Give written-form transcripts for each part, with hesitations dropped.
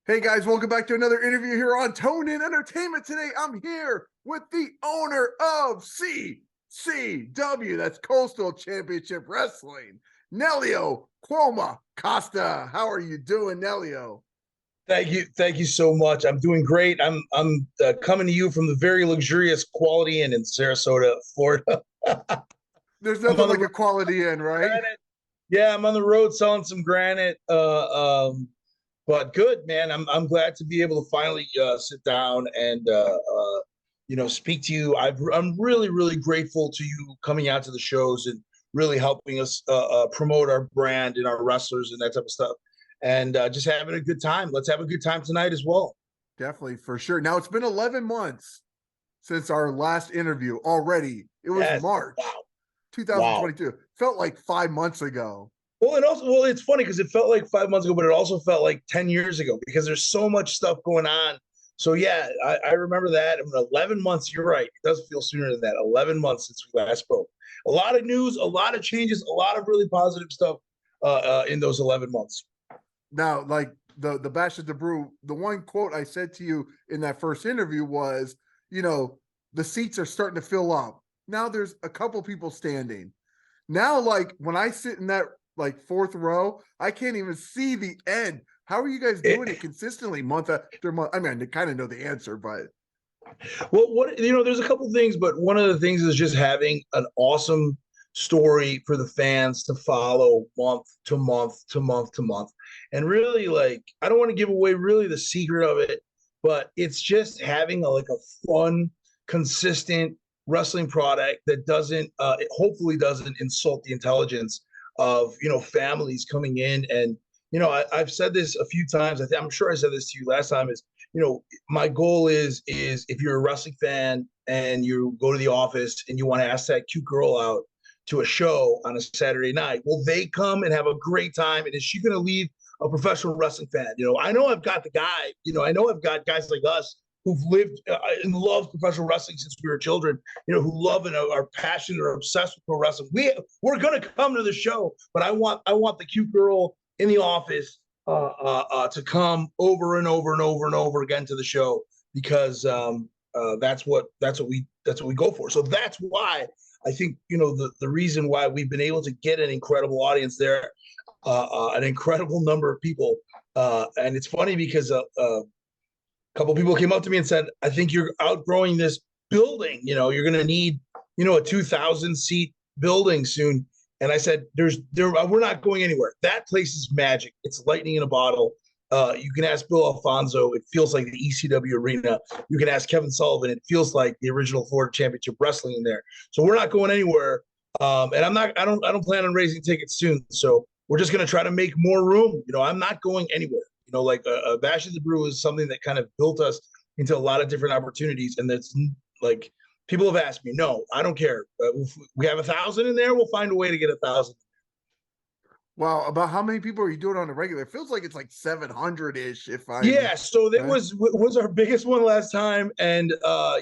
Hey guys, welcome back to another interview here on Tone In Entertainment. Today I'm here with the owner of CCW, that's Coastal Championship Wrestling, Nelio Cuomo Costa. How are you doing, Nelio? Thank you so much. I'm doing great. I'm coming to you from the very luxurious Quality Inn in Sarasota, Florida. There's I'm nothing on the like a road quality in, right? granite. Yeah, I'm on the road selling some granite. But good, man. I'm glad to be able to finally sit down and speak to you. I'm really grateful to you coming out to the shows and really helping us promote our brand and our wrestlers and that type of stuff. And just having a good time. Let's have a good time tonight as well. Definitely, for sure. Now it's been 11 months since our last interview already. It was Yes. March Wow. Wow. 2022. Felt like 5 months ago. Well, it's funny because it felt like 5 months ago, but it also felt like 10 years ago because there's so much stuff going on. So yeah, I remember that. I mean, 11 months, you're right. It does feel sooner than that. 11 months since we last spoke. A lot of news, a lot of changes, a lot of really positive stuff in those 11 months. Now, like the Bash at the Brew, the one quote I said to you in that first interview was, the seats are starting to fill up. Now there's a couple people standing. Now, like when I sit in that like fourth row, I can't even see the end. How are you guys doing it consistently month after month? I mean, I kind of know the answer, but Well, there's a couple things, but one of the things is just having an awesome story for the fans to follow month to month to month to month. And really, like, I don't want to give away really the secret of it, but it's just having a fun, consistent wrestling product that doesn't, it hopefully doesn't insult the intelligence of, families coming in. And, I've said this a few times. I'm sure I said this to you last time is, my goal is if you're a wrestling fan and you go to the office and you want to ask that cute girl out to a show on a Saturday night, will they come and have a great time? And is she going to leave a professional wrestling fan? I know I've got the guy, I know I've got guys like us who've lived and loved professional wrestling since we were children, who love and are passionate or obsessed with pro wrestling. We're going to come to the show, but I want the cute girl in the office to come over and over and over and over again to the show because that's what we go for. So that's why I think the reason why we've been able to get an incredible audience there, an incredible number of people, and it's funny because a couple of people came up to me and said, "I think you're outgrowing this building. You're going to need a 2,000 seat building soon." And I said, we're not going anywhere. That place is magic. It's lightning in a bottle. You can ask Bill Alfonso. It feels like the ECW arena. You can ask Kevin Sullivan. It feels like the original Florida Championship Wrestling in there. So we're not going anywhere. And I don't plan on raising tickets soon. So we're just going to try to make more room. I'm not going anywhere. Like a Bash at the Brew is something that kind of built us into a lot of different opportunities. And that's like, people have asked me, no, I don't care. If we have 1,000 in there, we'll find a way to get 1,000. wow, about how many people are you doing on a regular? It feels like it's like 700-ish if Yeah, so that was our biggest one last time. And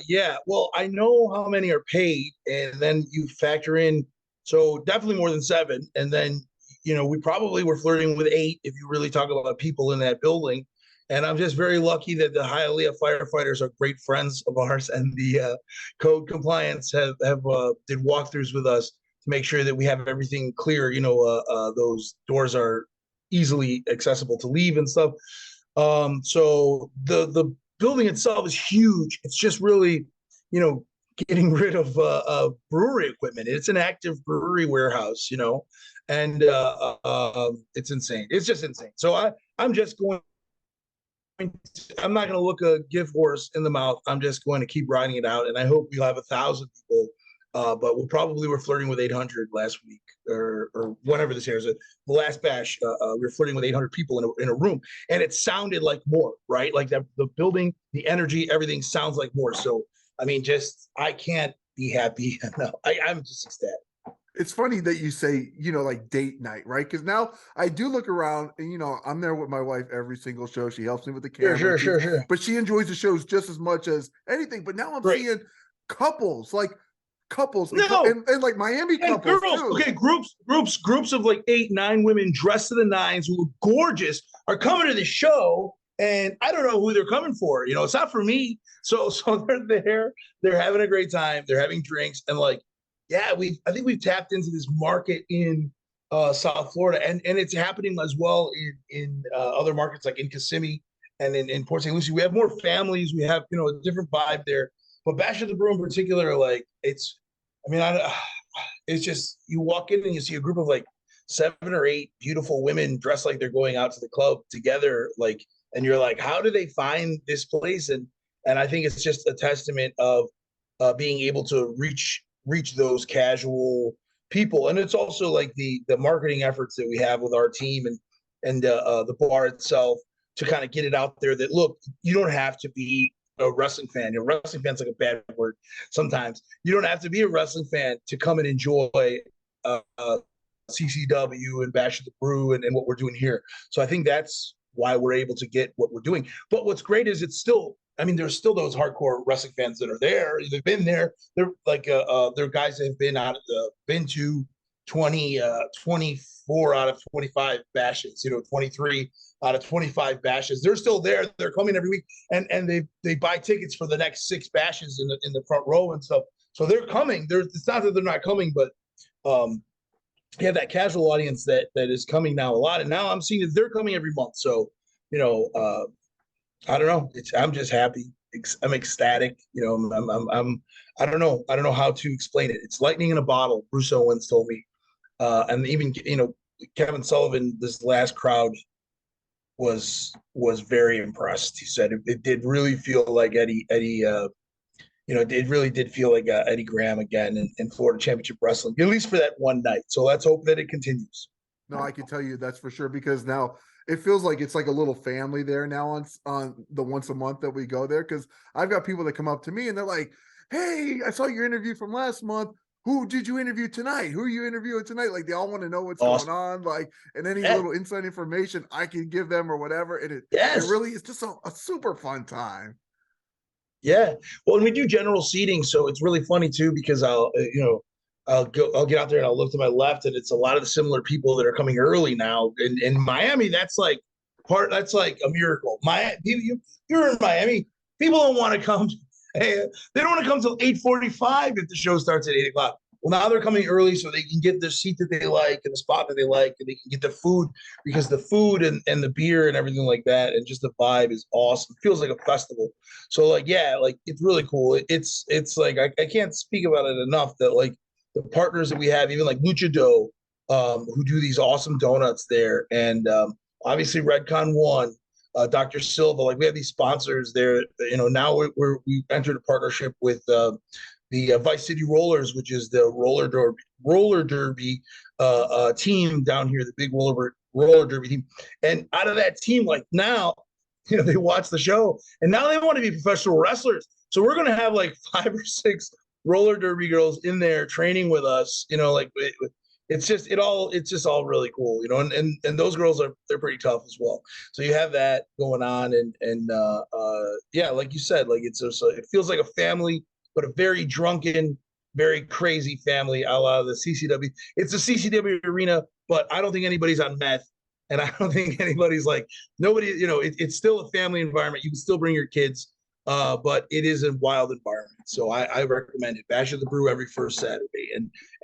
yeah, well, I know how many are paid, and then you factor in, so definitely more than 7. And then, we probably were flirting with 8 if you really talk about people in that building. And I'm just very lucky that the Hialeah firefighters are great friends of ours, and the code compliance have did walkthroughs with us to make sure that we have everything clear. Those doors are easily accessible to leave and stuff. So the building itself is huge. It's just really, getting rid of brewery equipment. It's an active brewery warehouse, and it's insane. It's just insane. So I'm just going. I'm not going to look a gift horse in the mouth. I'm just going to keep riding it out, and I hope we'll have 1,000 people. But we were flirting with 800 last week, or whenever this airs. The last bash, we were flirting with 800 people in a room, and it sounded like more, right? Like that, the building, the energy, everything sounds like more. So I mean, I can't be happy. No, I'm just ecstatic. It's funny that you say, like date night, right? Because now I do look around and, I'm there with my wife every single show. She helps me with the camera. Sure. But she enjoys the shows just as much as anything. But now I'm Great. seeing couples, No. and like Miami couples girls, too. okay, groups of like 8, 9 women dressed to the nines who are gorgeous are coming to the show, And I don't know who they're coming for. You know, it's not for me. So they're there, they're having a great time, they're having drinks, and like, yeah, I think we've tapped into this market in South Florida, and it's happening as well in other markets like in Kissimmee and in Port St. Lucie. We have more families, we have, you know, a different vibe there. But Bash at the Brew in particular, like it's just, you walk in and you see a group of like 7 or 8 beautiful women dressed like they're going out to the club together, like, and you're like, how do they find this place? And I think it's just a testament of being able to reach those casual people, and it's also like the marketing efforts that we have with our team and the bar itself to kind of get it out there that, look, you don't have to be a wrestling fan. You know, wrestling fan's like a bad word sometimes. You don't have to be a wrestling fan to come and enjoy CCW and Bash at the Brew and what we're doing here. So I think that's why we're able to get what we're doing. But what's great is it's still, I mean, there's still those hardcore wrestling fans that are there. They've been there. They're like, they're guys that have been to 24 out of 25 bashes, you know, 23 out of 25 bashes. They're still there. They're coming every week, and they buy tickets for the next 6 bashes in the front row and stuff. So they're coming. It's not that they're not coming, but you have that casual audience that is coming now a lot. And now I'm seeing that they're coming every month. So, you know, I don't know. I'm just happy. I'm ecstatic. You know, I don't know. I don't know how to explain it. It's lightning in a bottle. Bruce Owens told me, and even, you know, Kevin Sullivan, this last crowd was very impressed. He said it did really feel like Eddie. You know, it really did feel like Eddie Graham again in Florida Championship Wrestling, at least for that one night. So let's hope that it continues. No, I can tell you that's for sure, because now it feels like it's like a little family there now on the once a month that we go there. Because I've got people that come up to me and they're like, "Hey, I saw your interview from last month. Who did you interview tonight? Who are you interviewing tonight?" Like, they all want to know what's Awesome. going on, like, and any Yeah. little inside information I can give them or whatever. And it Yes. really is just a super fun time. Yeah. Well, and we do general seating, so it's really funny too, because I'll get out there and I'll look to my left, and it's a lot of the similar people that are coming early now. In Miami, that's like a miracle. You're in Miami, people don't want to come. Hey, they don't want to come till 8:45 if the show starts at 8 o'clock. Well, now they're coming early so they can get the seat that they like and the spot that they like, and they can get the food, because the food and the beer and everything like that, and just the vibe is awesome. It feels like a festival. So like, yeah, like it's really cool. It's like I can't speak about it enough that like the partners that we have, even like Lucha Dough, who do these awesome donuts there, and obviously Redcon One, Dr. Silva. Like, we have these sponsors there. You know, now we entered a partnership with the Vice City Rollers, which is the roller derby team down here, the big roller derby team. And out of that team, like now, you know, they watch the show and now they want to be professional wrestlers. So we're going to have like 5 or 6 roller derby girls in there training with us. You know, like it's just all really cool, you know, and those girls they're pretty tough as well. So you have that going on, and yeah, like you said, like it feels like a family, but a very drunken, very crazy family a la the CCW. It's a CCW arena, but I don't think anybody's on meth. And I don't think anybody's like, nobody, you know, it's still a family environment. You can still bring your kids, but it is a wild environment. So I recommend it. Bash at the Brew every first Saturday.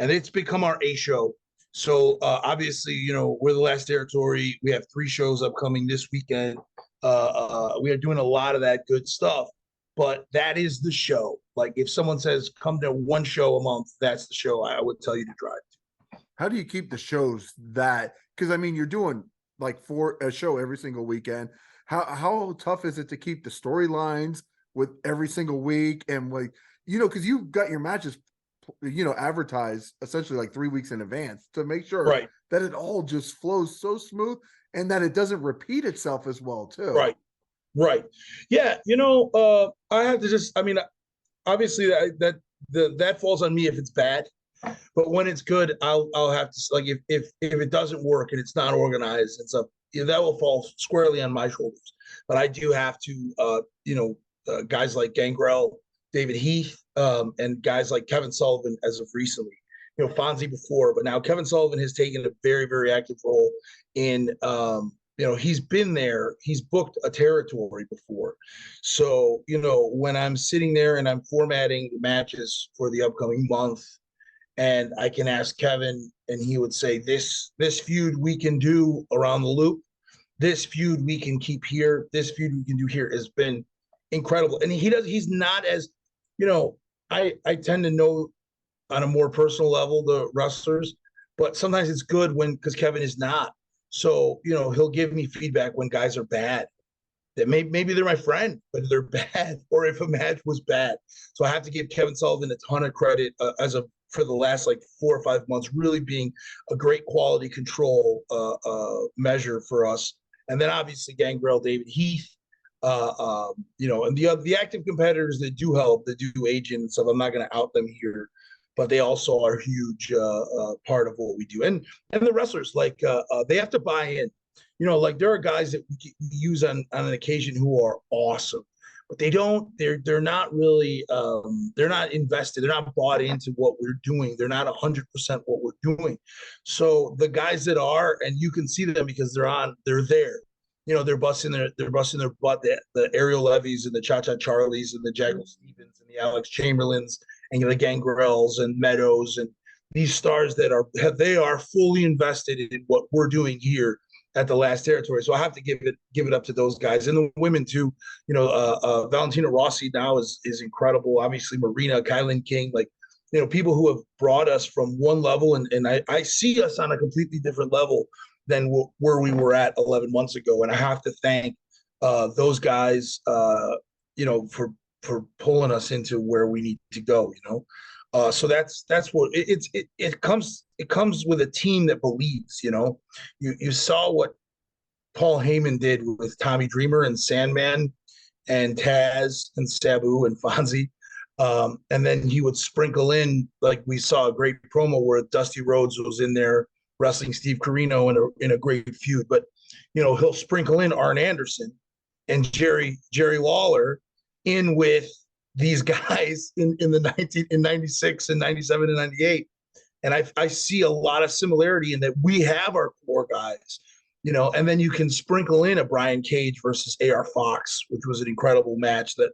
And it's become our A show. So obviously, you know, we're the last territory. We have 3 shows upcoming this weekend. We are doing a lot of that good stuff. But that is the show. Like, if someone says come to 1 show a month, that's the show I would tell you to drive to. How do you keep the shows that? Because I mean, you're doing like a show every single weekend. How tough is it to keep the storylines with every single week, and like, you know, because you've got your matches, you know, advertised essentially like 3 weeks in advance to make sure Right. that it all just flows so smooth and that it doesn't repeat itself as well too. Right. Yeah. You know, I have to just, I mean, obviously that falls on me if it's bad, but when it's good, I'll have to, like, if it doesn't work and it's not organized and stuff, you know, that will fall squarely on my shoulders. But I do have to, you know, guys like Gangrel, David Heath, and guys like Kevin Sullivan as of recently, you know, Fonzie before, but now Kevin Sullivan has taken a very, very active role in he's been there, he's booked a territory before. So, when I'm sitting there and I'm formatting the matches for the upcoming month, and I can ask Kevin, and he would say, this feud we can do around the loop, this feud we can keep here, this feud we can do here, has been incredible. And he's not as, I tend to know on a more personal level the wrestlers, but sometimes it's good because Kevin is not. So, he'll give me feedback when guys are bad. That maybe they're my friend, but they're bad, or if a match was bad. So I have to give Kevin Sullivan a ton of credit for the last like 4 or 5 months, really being a great quality control measure for us. And then obviously Gangrel, David Heath, and the active competitors that do help, that do agent and stuff. I'm not going to out them here, but they also are a huge part of what we do. And the wrestlers, like they have to buy in. Like there are guys that we use on an occasion who are awesome, but they're not really, they're not invested. They're not bought into what we're doing. They're not 100% what we're doing. So the guys that are, and you can see them because they're there. They're busting their butt. The Aew Levies and the Cha-Cha Charlies and the Jackal Stevens and the Alex Chamberlains and the Gangrels and Metos and these stars that are fully invested in what we're doing here at the last territory. So I have to give it up to those guys, and the women too. Valentina Rossi now is incredible. Obviously Marina, KiLynn King, like, people who have brought us from one level, and I see us on a completely different level than where we were at 11 months ago. And I have to thank those guys, for pulling us into where we need to go. So that's what it comes with a team that believes. You saw what Paul Heyman did with Tommy Dreamer and Sandman and Taz and Sabu and Fonzie. And then he would sprinkle in, like we saw a great promo where Dusty Rhodes was in there wrestling Steve Corino in a great feud. But, he'll sprinkle in Arn Anderson and Jerry Lawler in with these guys in 96 and 97 and 98. And I see a lot of similarity in that we have our core guys, and then you can sprinkle in a Brian Cage versus AR Fox, which was an incredible match that,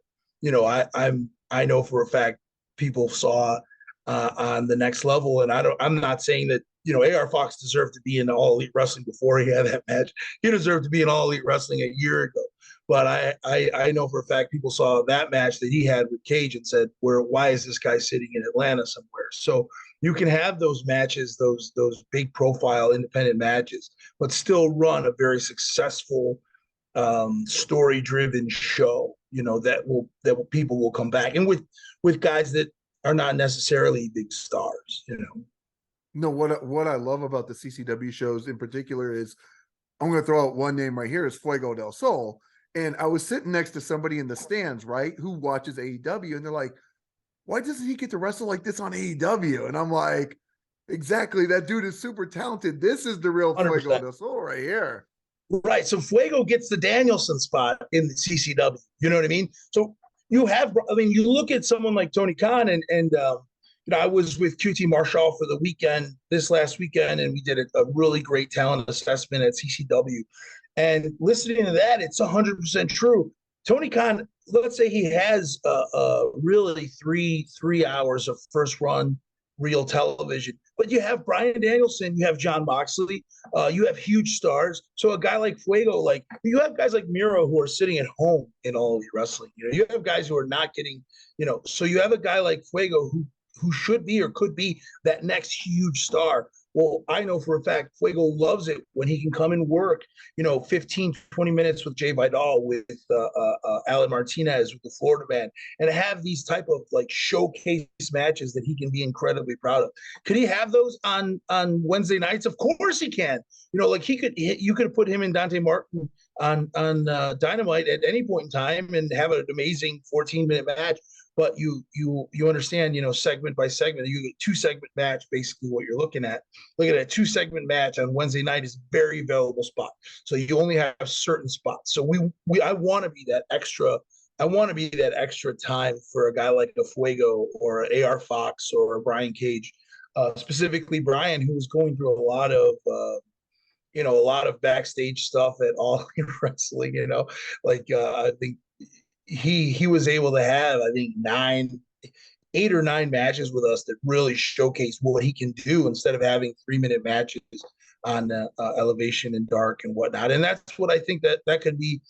I know for a fact people saw on the next level. And I'm not saying that, AR Fox deserved to be in All Elite Wrestling before he had that match. He deserved to be in All Elite Wrestling a year ago. But I know for a fact people saw that match that he had with Cage and said, why is this guy sitting in Atlanta somewhere? So you can have those matches, those big profile independent matches, but still run a very successful story driven show, that people will come back, and with guys that are not necessarily big stars. No, what I love about the CCW shows in particular is, I'm going to throw out one name right here, is Fuego Del Sol. And I was sitting next to somebody in the stands, right, who watches AEW, and they're like, why doesn't he get to wrestle like this on AEW? And I'm like, exactly, that dude is super talented. This is the real 100%. Fuego Del Sol right here. Right. So Fuego gets the Danielson spot in the CCW. You know what I mean? So you look at someone like Tony Khan, and I was with QT Marshall for the weekend, this last weekend, and we did a really great talent assessment at CCW. And listening to that, it's 100% true. Tony Khan, let's say he has really three hours of first run real television, but you have Bryan Danielson, you have Jon Moxley, you have huge stars. So a guy like Fuego, like you have guys like Miro who are sitting at home in All Elite Wrestling. You have guys who are not getting, so you have a guy like Fuego who should be or could be that next huge star. Well, I know for a fact Fuego loves it when he can come and work, 15, 20 minutes with Jay Vidal, with Alan Martinez, with the Florida Man, and have these type of like showcase matches that he can be incredibly proud of. Could he have those on Wednesday nights? Of course he can. Like you could put him and Dante Martin on Dynamite at any point in time and have an amazing 14-minute match. But you understand, segment by segment, you get 2-segment match, basically what you're looking at. Look at a 2-segment match on Wednesday night is a very available spot. So you only have certain spots. So I want to be that extra. I want to be that extra time for a guy like a Fuego or an AR Fox or a Brian Cage, specifically Brian, who was going through a lot of a lot of backstage stuff at All In Wrestling. I think he was able to have, I think, 8 or 9 matches with us that really showcase what he can do instead of having 3-minute matches on Elevation and Dark and whatnot. And that's what I think that could be.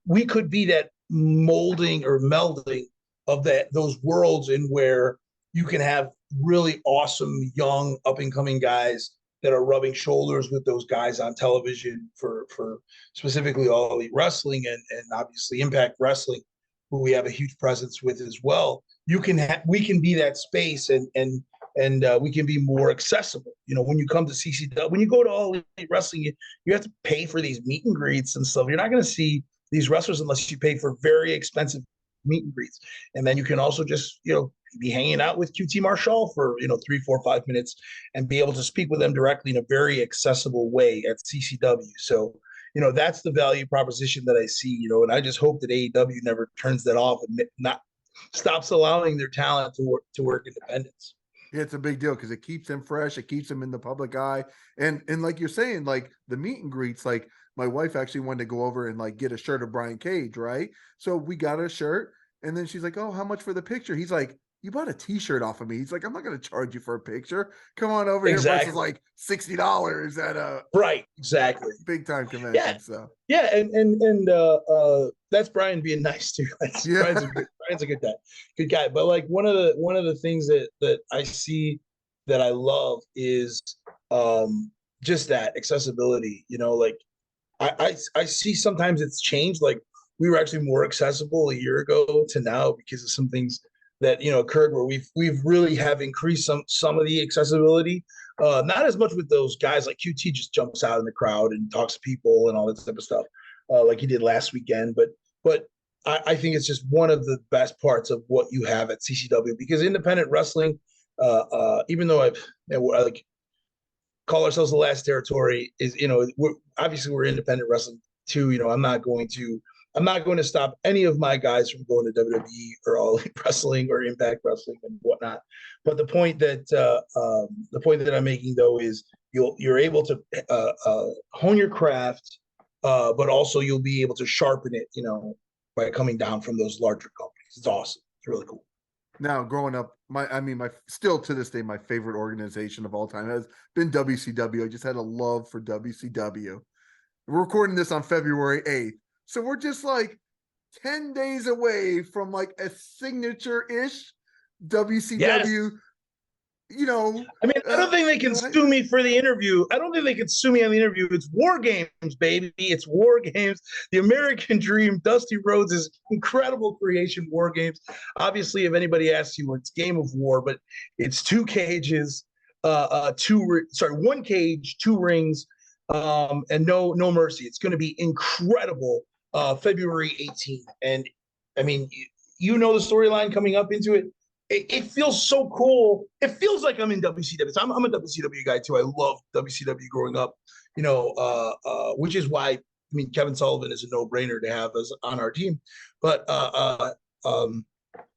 We could be that molding or melding of those worlds, in where you can have really awesome young up and coming guys that are rubbing shoulders with those guys on television for specifically All Elite Wrestling and obviously Impact Wrestling, who we have a huge presence with as well. We can be that space, and we can be more accessible. When you come to CCW, when you go to All Elite Wrestling, you have to pay for these meet and greets and stuff. You're not going to see these wrestlers unless you pay for very expensive meet and greets. And then you can also just, be hanging out with QT Marshall for, 3, 4, 5 minutes and be able to speak with them directly in a very accessible way at CCW. So, that's the value proposition that I see, and I just hope that AEW never turns that off and not stops allowing their talent to work independence. Yeah, it's a big deal because it keeps them fresh. It keeps them in the public eye. And like you're saying, like the meet and greets, like my wife actually wanted to go over and like get a shirt of Brian Cage, right? So we got a shirt, and then she's like, "Oh, how much for the picture?" He's like, "You bought a t-shirt off of me." He's like, "I'm not going to charge you for a picture. Come on over here versus like $60 at a right, exactly, big time convention." Yeah. So yeah, and that's Brian being nice too. Yeah. Brian's a good guy. But like one of the things that I see that I love is just that accessibility. Like I see sometimes it's changed. Like we were actually more accessible a year ago to now because of some things that occurred where we've really have increased some of the accessibility. Not as much with those guys like QT just jumps out in the crowd and talks to people and all that type of stuff, like he did last weekend. But I think it's just one of the best parts of what you have at CCW, because independent wrestling, even though I like call ourselves the last territory, is we're independent wrestling too. I'm not going to stop any of my guys from going to WWE or All Elite Wrestling or Impact Wrestling and whatnot. But the point that I'm making though is you're able to hone your craft, but also you'll be able to sharpen it, by coming down from those larger companies. It's awesome. It's really cool. Now, growing up, my still to this day, my favorite organization of all time has been WCW. I just had a love for WCW. We're recording this on February 8th. So we're just like 10 days away from like a signature-ish WCW, yes. I don't think they can sue me for the interview. I don't think they can sue me on the interview. It's War Games, baby. It's War Games. The American Dream, Dusty Rhodes' incredible creation, War Games. Obviously, if anybody asks you, it's Game of War, but it's 2 cages, 1 cage, 2 rings, and no mercy. It's going to be incredible. February 18th. And I mean, the storyline coming up into it. It feels so cool. It feels like I'm in WCW. So I'm a WCW guy too. I love WCW growing up, which is why, Kevin Sullivan is a no-brainer to have us on our team. But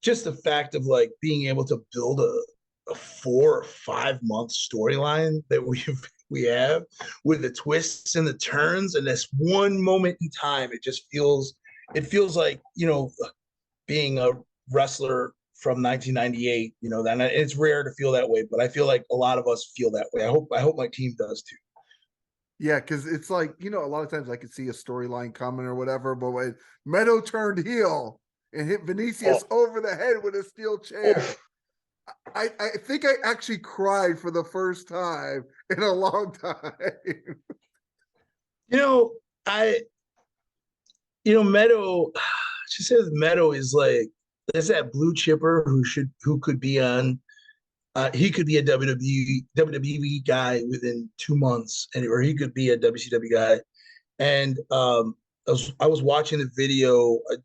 just the fact of like being able to build a 4 or 5 month storyline that we have with the twists and the turns, and this one moment in time, it feels like, being a wrestler from 1998, that it's rare to feel that way, but I feel like a lot of us feel that way. I hope my team does too. Yeah, because it's like, a lot of times I could see a storyline coming or whatever, but when Meto turned heel and hit Vinicious over the head with a steel chair, I think I actually cried for the first time in a long time. Meto, she says Meto is like, there's that blue chipper who could be on, he could be a WWE guy within 2 months, or he could be a WCW guy. And I was watching the video. We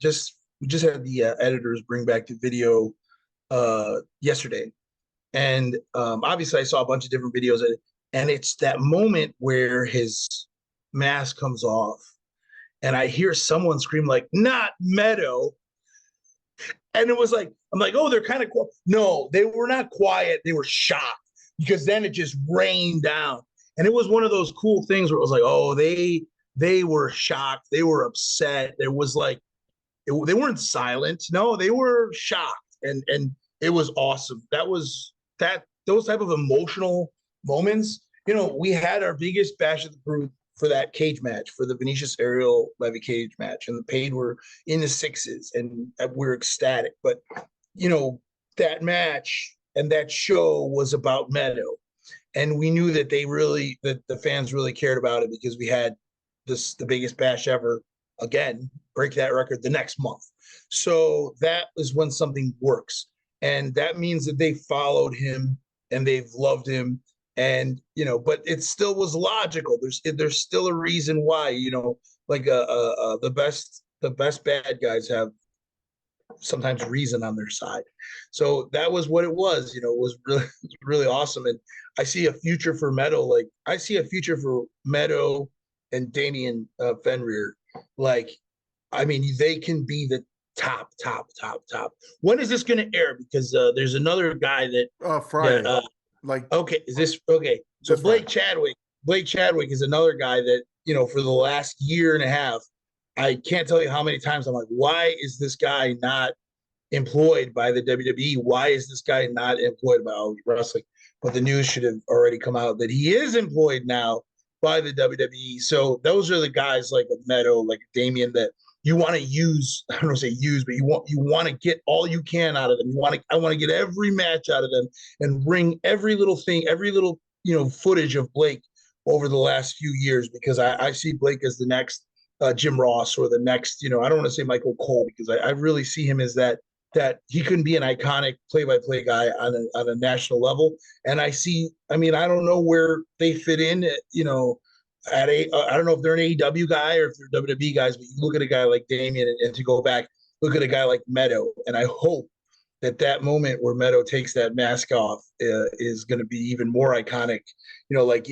just had the editors bring back the video yesterday, and obviously I saw a bunch of different videos, and it's that moment where his mask comes off, and I hear someone scream like, "Not Meto!" And it was like, I'm like, oh, they're kind of quiet. No, they were not quiet. They were shocked, because then it just rained down. And it was one of those cool things where it was like, oh, they were shocked, they were upset. There was like they weren't silent. No, they were shocked, and it was awesome. That those type of emotional moments. You know, we had our biggest bash at the brew for that cage match, for the Vinicious Aerial Levy cage match, and the paid were in the sixes, and we're ecstatic. But you know, that match and that show was about Meto, and we knew that that the fans really cared about it because we had the biggest bash ever again, break that record the next month. So that is when something works, and that means that they followed him and they've loved him. And you know, but it still was logical. There's still a reason why, you know, like the best bad guys have sometimes reason on their side. So that was what it was. You know, it was really awesome. And I see a future for Meto. Like I see a future for Meto and Damian Fenrir. Like, I mean, they can be the top. When is this going to air? Because there's another guy that Friday. Okay, is this okay? So Blake Chadwick is another guy that, you know, for the last year and a half, I can't tell you how many times I'm like, why is this guy not employed by the WWE? Why is this guy not employed by All Elite Wrestling? But the news should have already come out that he is employed now by the WWE. So those are the guys like a Meto, like Damian, that you want to use. I don't want to say use, but you want to get all you can out of them. I want to get every match out of them and bring every little thing, every little, you know, footage of Blake over the last few years, because I see Blake as the next Jim Ross, or the next, you know, I don't want to say Michael Cole, because I really see him as that he couldn't be an iconic play-by-play guy on a national level. And I mean, I don't know where they fit in, you know, I don't know if they're an AEW guy or if they're WWE guys, but you look at a guy like Damian, and to go back, look at a guy like Meto. And I hope that moment where Meto takes that mask off is going to be even more iconic. You know, like,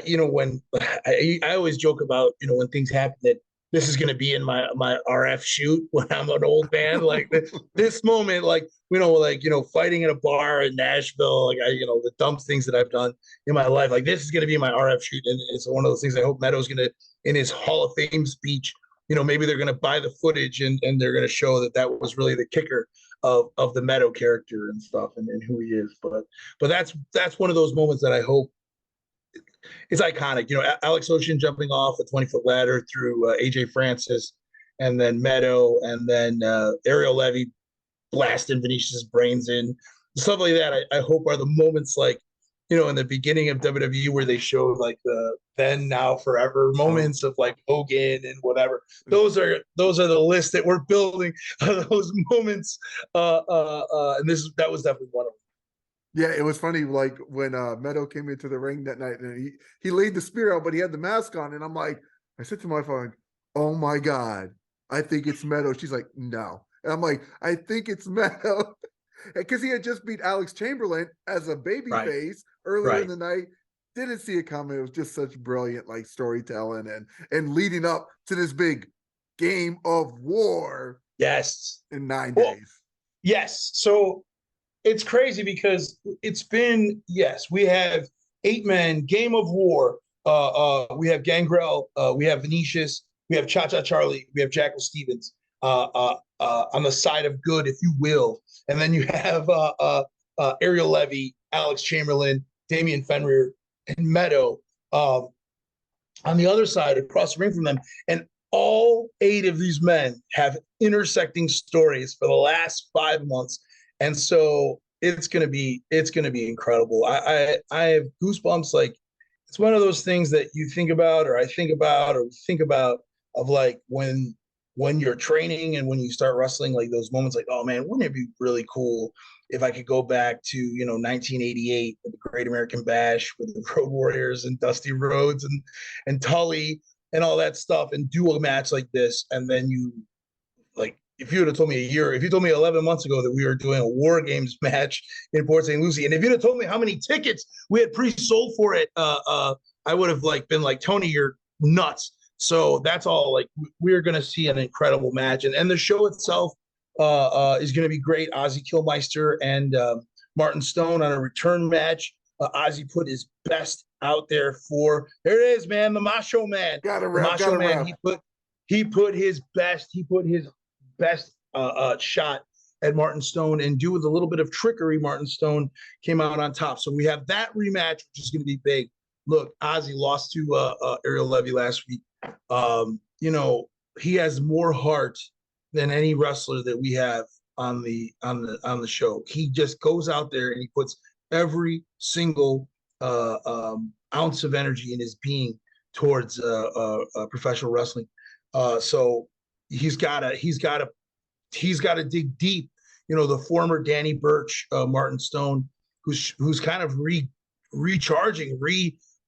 you know, when I always joke about, you know, when things happen, that this is going to be in my RF shoot when I'm an old man. Like this moment, like, you know, like, you know, fighting in a bar in Nashville, like you know, the dumb things that I've done in my life, like this is going to be my RF shoot. And it's one of those things I hope Meto's going to, in his Hall of Fame speech, you know, maybe they're going to buy the footage and they're going to show that was really the kicker of the Meto character and stuff, and who he is. But that's one of those moments that I hope, it's iconic. You know, Alex Ocean jumping off a 20-foot ladder through AJ Francis, and then Meto, and then Aerial Levy blasting Vinicious' brains in. Stuff like that, I hope are the moments, like, you know, in the beginning of WWE where they showed like the then, now, forever moments of like Hogan and whatever. Those are the list that we're building, those moments. And that was definitely one of them. Yeah, it was funny, like when Meto came into the ring that night, and he laid the spear out, but he had the mask on, and I'm like, I said to my phone, oh my God, I think it's Meto. She's like, no. And I'm like, I think it's Meto. Because he had just beat Alex Chamberlain as a baby face earlier in the night. Didn't see it coming. It was just such brilliant, like, storytelling and leading up to this big game of war. Yes. In 9 days. Yes. So it's crazy because it's been, yes, we have 8-man game of war. We have Gangrel, we have Vinicious, we have Cha-Cha Charlie, we have Jackal Stevens on the side of good, if you will. And then you have Aerial Levy, Alex Chamberlain, Damian Fenrir, and Meto on the other side, across the ring from them. And all 8 of these men have intersecting stories for the last 5 months. And so it's gonna be incredible. I have goosebumps. Like, it's one of those things that you think about, or I think about, or think about, of like when you're training and when you start wrestling, like those moments, like, oh man, wouldn't it be really cool if I could go back to, you know, 1988 with the Great American Bash with the Road Warriors and Dusty Rhodes and Tully and all that stuff, and do a match like this. And then you, like, if you would have told me if you told me 11 months ago that we were doing a War Games match in Port St. Lucie, and if you'd have told me how many tickets we had pre-sold for it, I would have like been like, Tony, you're nuts. So that's all. Like, we're going to see an incredible match, and the show itself is going to be great. Ozzy Kilmeister and Martin Stone on a return match. Ozzy put his best out there for, there it is, man, the Macho Man. Gotta The rep, Macho gotta Man, rep. he put his best shot at Martin Stone, and due with a little bit of trickery, Martin Stone came out on top. So we have that rematch, which is going to be big. Look, Ozzy lost to Aew Levy last week. You know, he has more heart than any wrestler that we have on the show. He just goes out there and he puts every single ounce of energy in his being towards professional wrestling. So he's got to dig deep. You know, the former Danny Burch, Martin Stone, who's kind of recharging,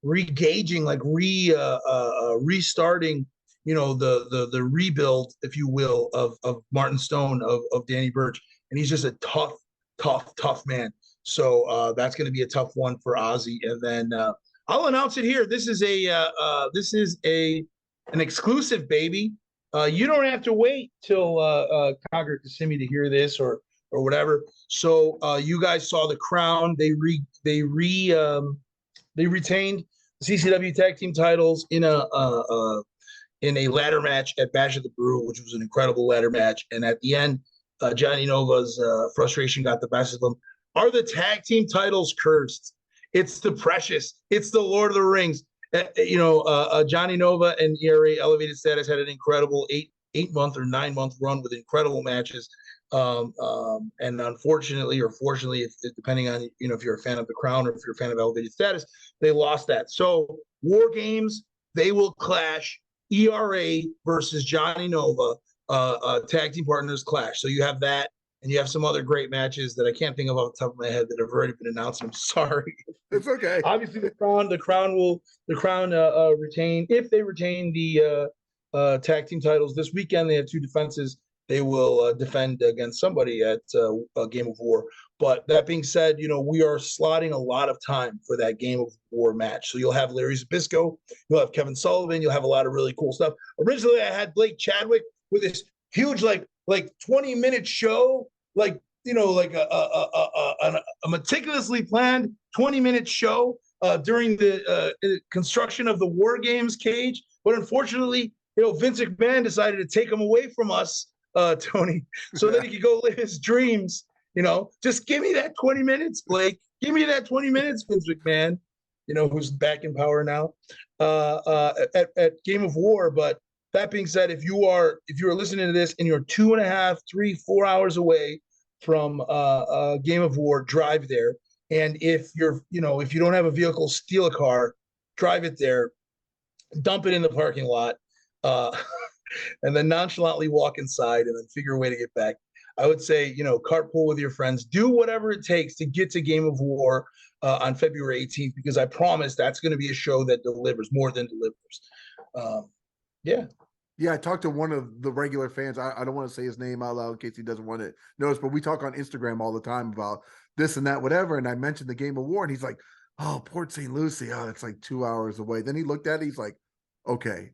regaging, like restarting, you know, the rebuild, if you will, of Martin Stone, of Danny Burch. And he's just a tough man. So that's going to be a tough one for Ozzy. And then I'll announce it here. This is an exclusive, baby. You don't have to wait till Conquer Kissimmee to hear this or whatever. So you guys saw The Qrown. They retained the CCW tag team titles in a ladder match at Bash at the Brew, which was an incredible ladder match. And at the end, Jonny Nova's frustration got the best of them. Are the tag team titles cursed? It's the Precious. It's the Lord of the Rings. Jonny Nova and ERA Elevated Status had an incredible 8-month or 9-month run with incredible matches. And unfortunately or fortunately, depending on, you know, if you're a fan of The Qrown or if you're a fan of Elevated Status, they lost that. So War Games, they will clash. ERA versus Jonny Nova, tag team partners clash. So you have that, and you have some other great matches that I can't think of off the top of my head that have already been announced. I'm sorry. It's okay. Obviously, the Qrown will retain, if they retain the tag team titles this weekend. They have 2 defenses. They will defend against somebody at a Game of War. But that being said, you know, we are slotting a lot of time for that Game of War match. So you'll have Larry Zbyszko, you'll have Kevin Sullivan, you'll have a lot of really cool stuff. Originally, I had Blake Chadwick with this huge like 20-minute show, like, you know, like a meticulously planned 20-minute show during the construction of the War Games cage. But unfortunately, you know, Vince McMahon decided to take him away from us, Tony, so that he could go live his dreams. You know, just give me that 20 minutes, Blake. Give me that 20 minutes, Vince McMahon, you know, who's back in power now at Game of War. But that being said, if you are listening to this and you're 2.5, 3, 4 hours away from Game of War, drive there. And if you don't have a vehicle, steal a car, drive it there, dump it in the parking lot, and then nonchalantly walk inside and then figure a way to get back. I would say, you know, carpool with your friends, do whatever it takes to get to Game of War on February 18th, because I promise that's going to be a show that delivers, more than delivers. Yeah, I talked to one of the regular fans. I don't want to say his name out loud in case he doesn't want to notice, but we talk on Instagram all the time about this and that, whatever. And I mentioned the Game of War, and he's like, oh, Port St. Lucie. Oh, it's like 2 hours away. Then he looked at it. He's like, okay,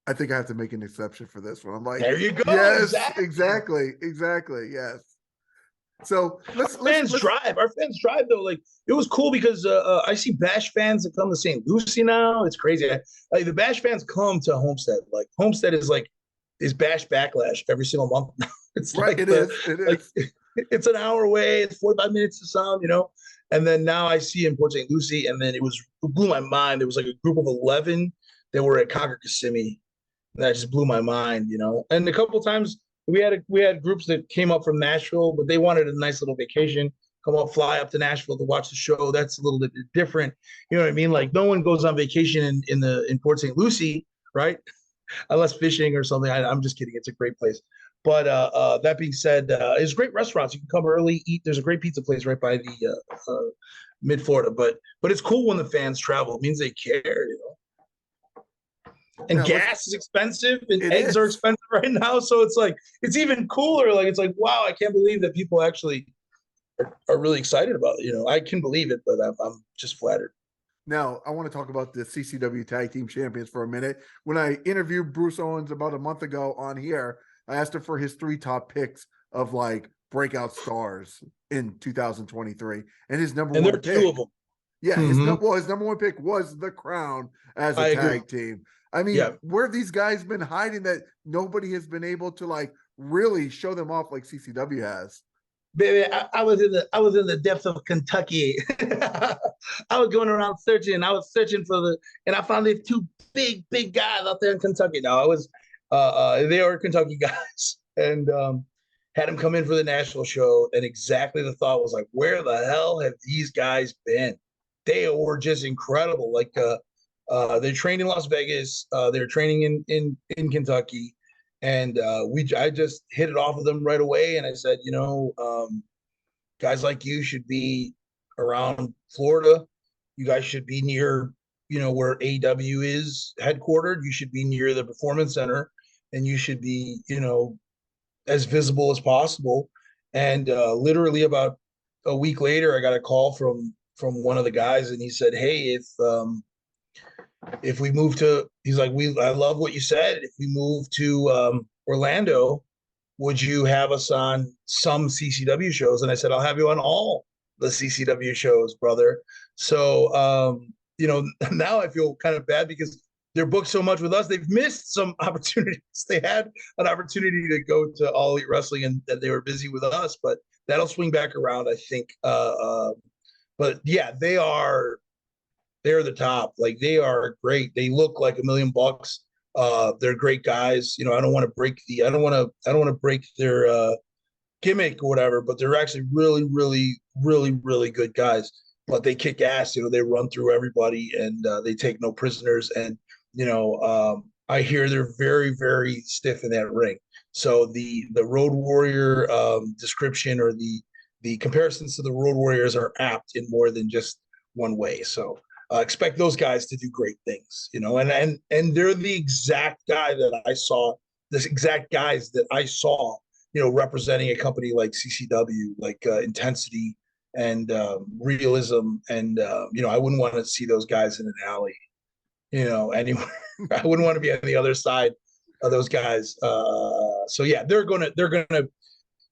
I think I have to make an exception for this one. I'm like, there you go. Yes, exactly. Yes. So Our fans drive though. Like, it was cool because I see Bash fans that come to St. Lucie now. It's crazy. Like, the Bash fans come to Homestead. Like, Homestead is Bash Backlash every single month. It's right. Like it is. Like, it's an hour away. It's 45 minutes to some, you know. And then now I see in Port St. Lucie, and then it blew my mind. There was like a group of 11 that were at Conquer Kissimmee. That just blew my mind, you know. And a couple of times we had groups that came up from Nashville, but they wanted a nice little vacation, fly up to Nashville to watch the show. That's a little bit different. You know what I mean? Like, no one goes on vacation in Port St. Lucie, right? Unless fishing or something. I'm just kidding. It's a great place. But that being said, it's great restaurants. You can come early, eat. There's a great pizza place right by the mid-Florida. But it's cool when the fans travel. It means they care, you know. And gas is expensive, and eggs are expensive right now. So it's like, it's even cooler. Like, it's like, wow, I can't believe that people actually are really excited about it. You know, I can believe it, but I'm just flattered. Now, I want to talk about the CCW Tag Team Champions for a minute. When I interviewed Bruce Owens about a month ago on here, I asked him for his 3 top picks of like breakout stars in 2023, and his number one pick. And there are 2 of them. Yeah, Mm-hmm. his number one pick was The Qrown as a I agree. tag team. I mean, Yeah. where have these guys been hiding that nobody has been able to like really show them off like CCW has? Baby, I was in the depths of Kentucky. I was going around searching. I was searching and I found these two big guys out there in Kentucky. Now I was, they are Kentucky guys, and had them come in for the Nashville show. And exactly the thought was like, where the hell have these guys been? They were just incredible. Like, they trained in Las Vegas. They're training in Kentucky. And I just hit it off with them right away. And I said, guys like you should be around Florida. You guys should be near, where AEW is headquartered. You should be near the Performance Center, and you should be, as visible as possible. And literally about a week later, I got a call from one of the guys, and he said, "Hey, if we move to," he's like, I love what you said. If we move to Orlando, would you have us on some CCW shows? And I said, I'll have you on all the CCW shows, brother. So, now I feel kind of bad because they're booked so much with us. They've missed some opportunities. They had an opportunity to go to All Elite Wrestling, and they were busy with us, but that'll swing back around, I think. But yeah, they're the top. Like, they are great. They look like $1,000,000. They're great guys. I don't want to break their gimmick or whatever, but they're actually really, really, really, really good guys. But they kick ass. They run through everybody, and they take no prisoners. And I hear they're very, very stiff in that ring. So the Road Warrior description, or the comparisons to the Road Warriors, are apt in more than just one way. So expect those guys to do great things, and they're the exact guy that I saw, this exact guys that I saw, representing a company like CCW, like intensity and realism. And, I wouldn't want to see those guys in an alley, anywhere. I wouldn't want to be on the other side of those guys. So yeah, they're gonna,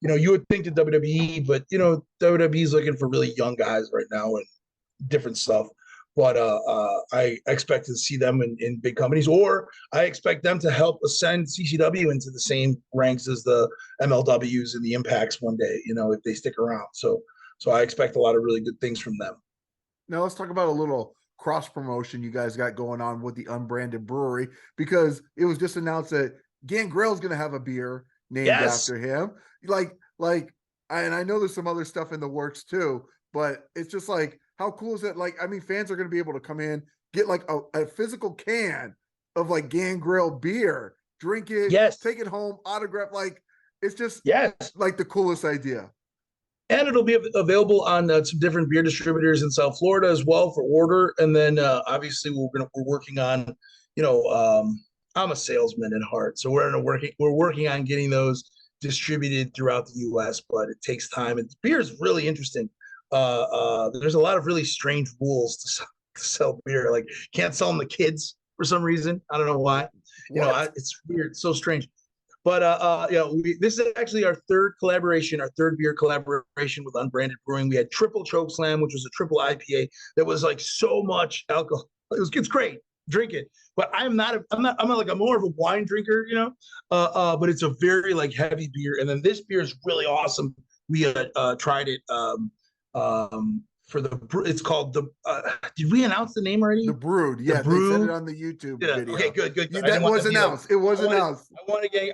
you would think the WWE, but WWE is looking for really young guys right now and different stuff. But I expect to see them in big companies, or I expect them to help ascend CCW into the same ranks as the MLWs and the Impacts one day, if they stick around. So I expect a lot of really good things from them. Now let's talk about a little cross promotion you guys got going on with the Unbranded Brewery, because it was just announced that Gangrel's going to have a beer named after him. And I know there's some other stuff in the works too, but it's just like, how cool is it? Like, I mean, fans are going to be able to come in, get like a physical can of like Gangrel beer, drink it, take it home, autograph. Like, it's just like the coolest idea. And it'll be available on some different beer distributors in South Florida as well for order. And then obviously we're working on, I'm a salesman at heart, so we're working on getting those distributed throughout the U.S. But it takes time. And beer is really interesting. There's a lot of really strange rules to sell beer. Like, can't sell them to kids for some reason. I don't know why. It's weird, so strange. But this is actually our third beer collaboration with Unbranded Brewing. We had Triple Choke Slam, which was a triple IPA that was like so much alcohol. It's great. Drink it. But I'm more of a wine drinker, but it's a very like heavy beer. And then this beer is really awesome. We tried it it's called did we announce the name already? The Brewed. Yeah, they said it on the YouTube video. Okay, good. That was announced. It was announced.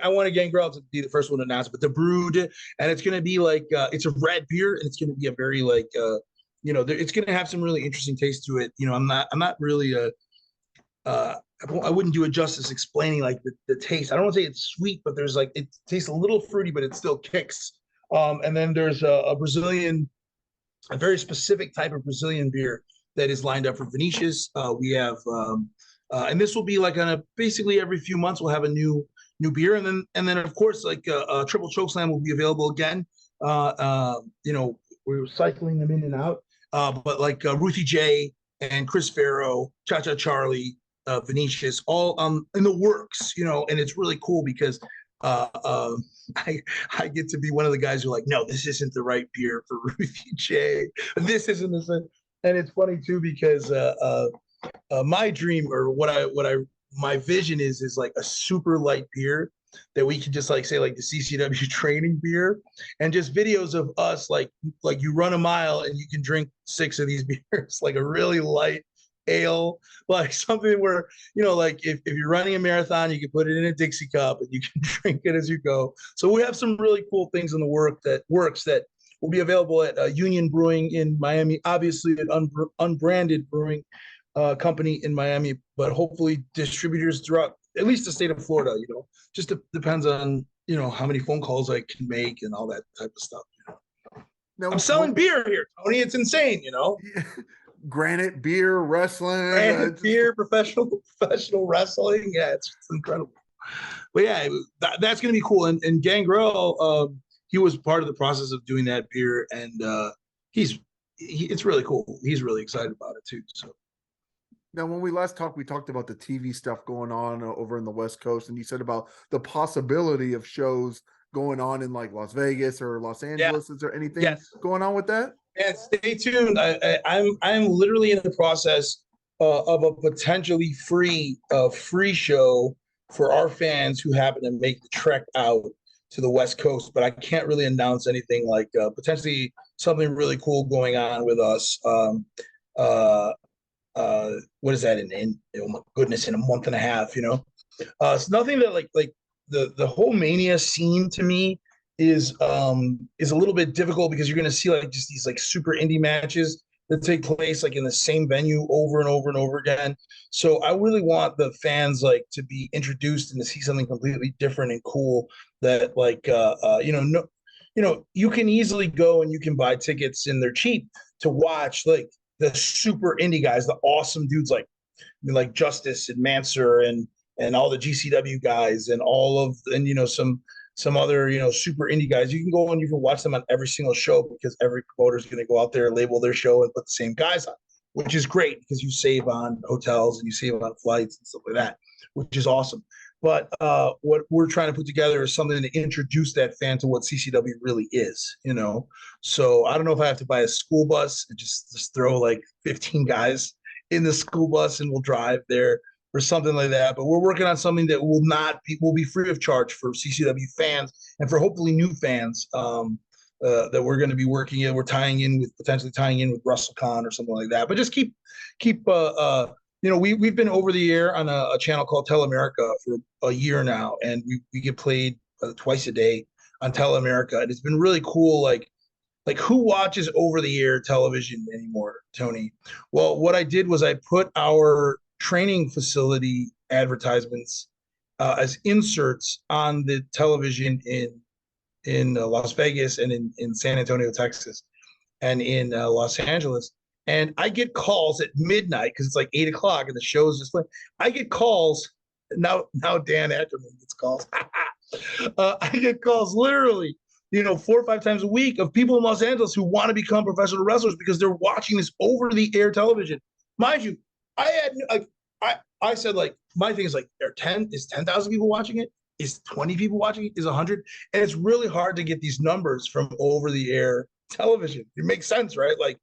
I want Gangrel to be the first one to announce, but the Brewed, and it's going to be like it's a red beer, and it's going to be a very like it's going to have some really interesting taste to it. I'm not really I wouldn't do it justice explaining like the taste. I don't want to say it's sweet, but there's like, it tastes a little fruity, but it still kicks. And then there's a very specific type of Brazilian beer that is lined up for Vinicious. We have, and this will be like basically every few months we'll have a new beer, and then of course like a triple choke slam will be available again. We're cycling them in and out, but like Ruthie Jay and Chris Farrow, Cha Cha Charlie, Vinicious, all in the works, and it's really cool because I get to be one of the guys who are like, no, this isn't the right beer for Ruthie J. This isn't the same. And it's funny too because my dream or my vision is like a super light beer that we can just like say like the CCW training beer and just videos of us like you run a mile and you can drink 6 of these beers like a really light ale, like something where like if you're running a marathon you can put it in a Dixie cup and you can drink it as you go. So we have some really cool things in the works that will be available at Union Brewing in Miami, obviously an unbranded brewing company in Miami, but hopefully distributors throughout at least the state of Florida. Just depends on how many phone calls I can make and all that type of stuff. Now, I'm selling beer here, Tony. It's insane. Granite, beer, wrestling, Granite, beer, professional wrestling. Yeah, it's incredible. But yeah, that's gonna be cool. And Gangrel, he was part of the process of doing that beer, and it's really cool. He's really excited about it too. So. Now, when we last talked, we talked about the TV stuff going on over in the West Coast, and you said about the possibility of shows going on in like Las Vegas or Los Angeles. Yeah. Is there anything going on with that? Yeah, stay tuned. I'm literally in the process of a potentially free show for our fans who happen to make the trek out to the West Coast, but I can't really announce anything like potentially something really cool going on with us. What is that in oh my goodness, in a month and a half, it's nothing that like the whole Mania scene to me is a little bit difficult because you're going to see like just these like super indie matches that take place like in the same venue over and over and over again. So I really want the fans like to be introduced and to see something completely different and cool that like you can easily go and you can buy tickets and they're cheap to watch like the super indie guys, the awesome dudes like Justice and Mansour and all the GCW guys and some other super indie guys. You can go and you can watch them on every single show because every promoter is going to go out there, label their show, and put the same guys on, which is great because you save on hotels and you save on flights and stuff like that, which is awesome. But what we're trying to put together is something to introduce that fan to what CCW really is, So I don't know if I have to buy a school bus and just throw like 15 guys in the school bus and we'll drive there or something like that. But we're working on something that will be free of charge for CCW fans and for hopefully new fans that we're going to be working in. We're potentially tying in with WrestleCon or something like that. But just keep we've been over the air on a channel called Telamerica for a year now, and we get played twice a day on Telamerica, and it's been really cool. Like who watches over the air television anymore, Tony? Well, what I did was I put our training facility advertisements as inserts on the television in Las Vegas and in San Antonio, Texas, and in Los Angeles. And I get calls at midnight because it's like 8 o'clock and the show's just like, I get calls now. Dan Ackerman gets calls. I get calls literally, 4 or 5 times a week of people in Los Angeles who want to become professional wrestlers because they're watching this over the air television. Mind you, I said like my thing is like is 10,000 people watching it? Is 20 people watching it? Is 100? And it's really hard to get these numbers from over the air television. It makes sense, right? Like,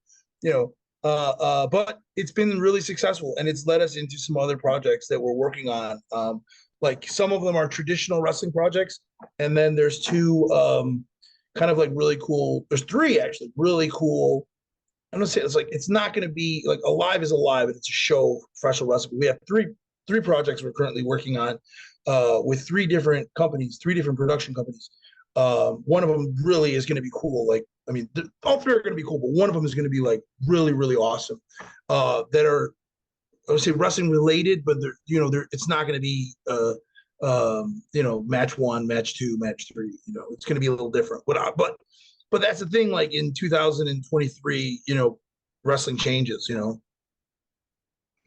but it's been really successful and it's led us into some other projects that we're working on. Like some of them are traditional wrestling projects. And then there's 2 kind of like really cool. There's 3 actually really cool. I'm gonna say it's not gonna be like Alive is Alive and it's a show for professional wrestling. We have three projects we're currently working on with 3 different companies, 3 different production companies. One of them really is going to be cool. Like, I mean, all 3 are going to be cool, but one of them is going to be like really, really awesome. That are, I would say, wrestling related, but it's not going to be, match 1, match 2, match 3. It's going to be a little different. But that's the thing. Like in 2023, wrestling changes.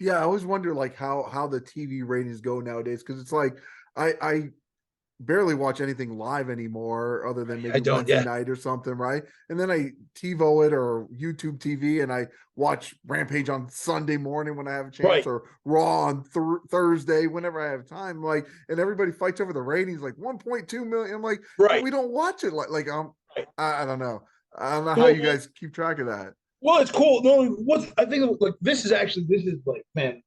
Yeah, I always wonder like how the TV ratings go nowadays because it's like I barely watch anything live anymore other than maybe Wednesday night or something, right? And then I TiVo it or YouTube TV and I watch Rampage on Sunday morning when I have a chance or Raw on Thursday whenever I have time. Like, and everybody fights over the ratings, like 1.2 million. I'm like, we don't watch it. I don't know. I don't know how you guys keep track of that. Well, it's cool. No, what I think like this is like, man,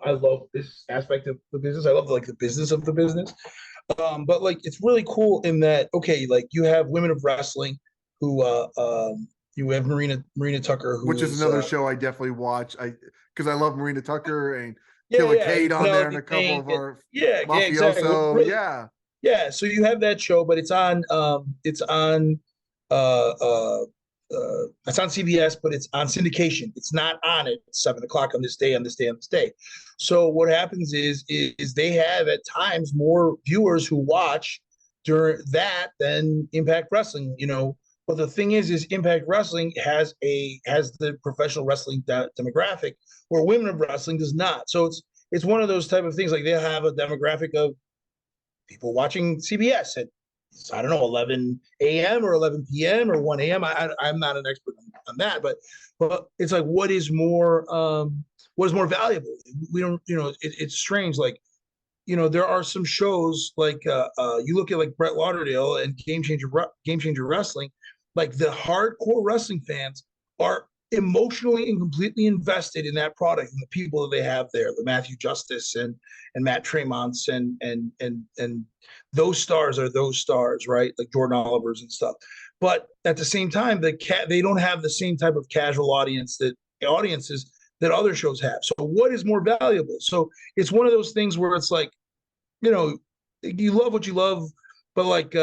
I love this aspect of the business. I love like the business of the business. But like it's really cool in that, okay, like you have women of wrestling who you have Marina Tucker, who Which is is another show I definitely watch. Because I love Marina Tucker and Killer yeah, Kate and on there and Penelope a couple Pink, of and our yeah, exactly. mafioso. Really, Yeah. yeah. So you have that show, but it's on CBS, but it's on syndication. It's not on at 7 o'clock on this day, on this day, on this day. So what happens is they have at times more viewers who watch during that than Impact Wrestling. But the thing is Impact Wrestling has the professional wrestling demographic where women of wrestling does not. So it's one of those type of things. Like they have a demographic of people watching CBS at, I don't know, 11 a.m. or 11 p.m. or 1 a.m. I'm not an expert on that, but it's like what is more valuable? We don't, it's strange. Like, there are some shows like you look at like Brett Lauderdale and Game Changer Wrestling, like the hardcore wrestling fans are emotionally and completely invested in that product and the people that they have there, the Matthew Justice and Matt Tremonts and those stars are those stars, right? Like Jordan Oliver's and stuff. But at the same time, they don't have the same type of casual audiences that other shows have. So what is more valuable? So it's one of those things where it's like, you love what you love, but like,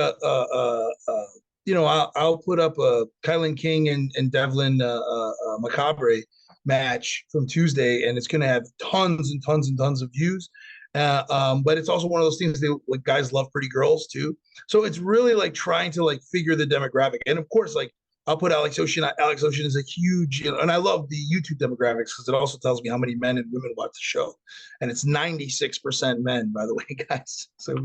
I'll put up a KiLynn King and Devlin Macabre match from Tuesday, and it's going to have tons and tons and tons of views. But it's also one of those things like guys love pretty girls too. So it's really like trying to like figure the demographic, and of course, like I'll put Alex Ocean. Alex Ocean is a huge, and I love the YouTube demographics because it also tells me how many men and women watch the show, and it's 96% men, by the way, guys. So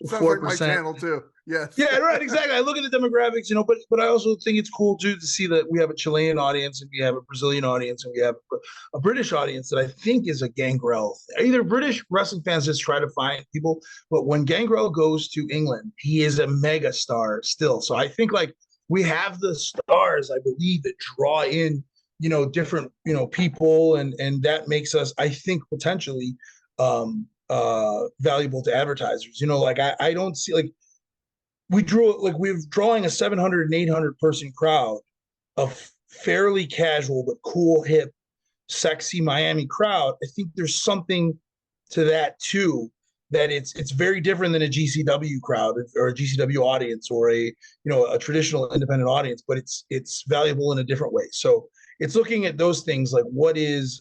Sounds like my 4%. channel too. Yes. Yeah, right, exactly. I look at the demographics, but I also think it's cool too to see that we have a Chilean audience and we have a Brazilian audience and we have a British audience that I think is a Gangrel. Either British wrestling fans just try to find people, but when Gangrel goes to England, he is a mega star still. So I think like we have the stars, I believe, that draw in, different, people, and that makes us, I think, potentially valuable to advertisers. Like I don't see like we're drawing a 700 and 800 person crowd of fairly casual but cool, hip, sexy Miami crowd. I think there's something to that too, that it's very different than a GCW crowd or a GCW audience or a traditional independent audience, but it's valuable in a different way. So it's looking at those things like what is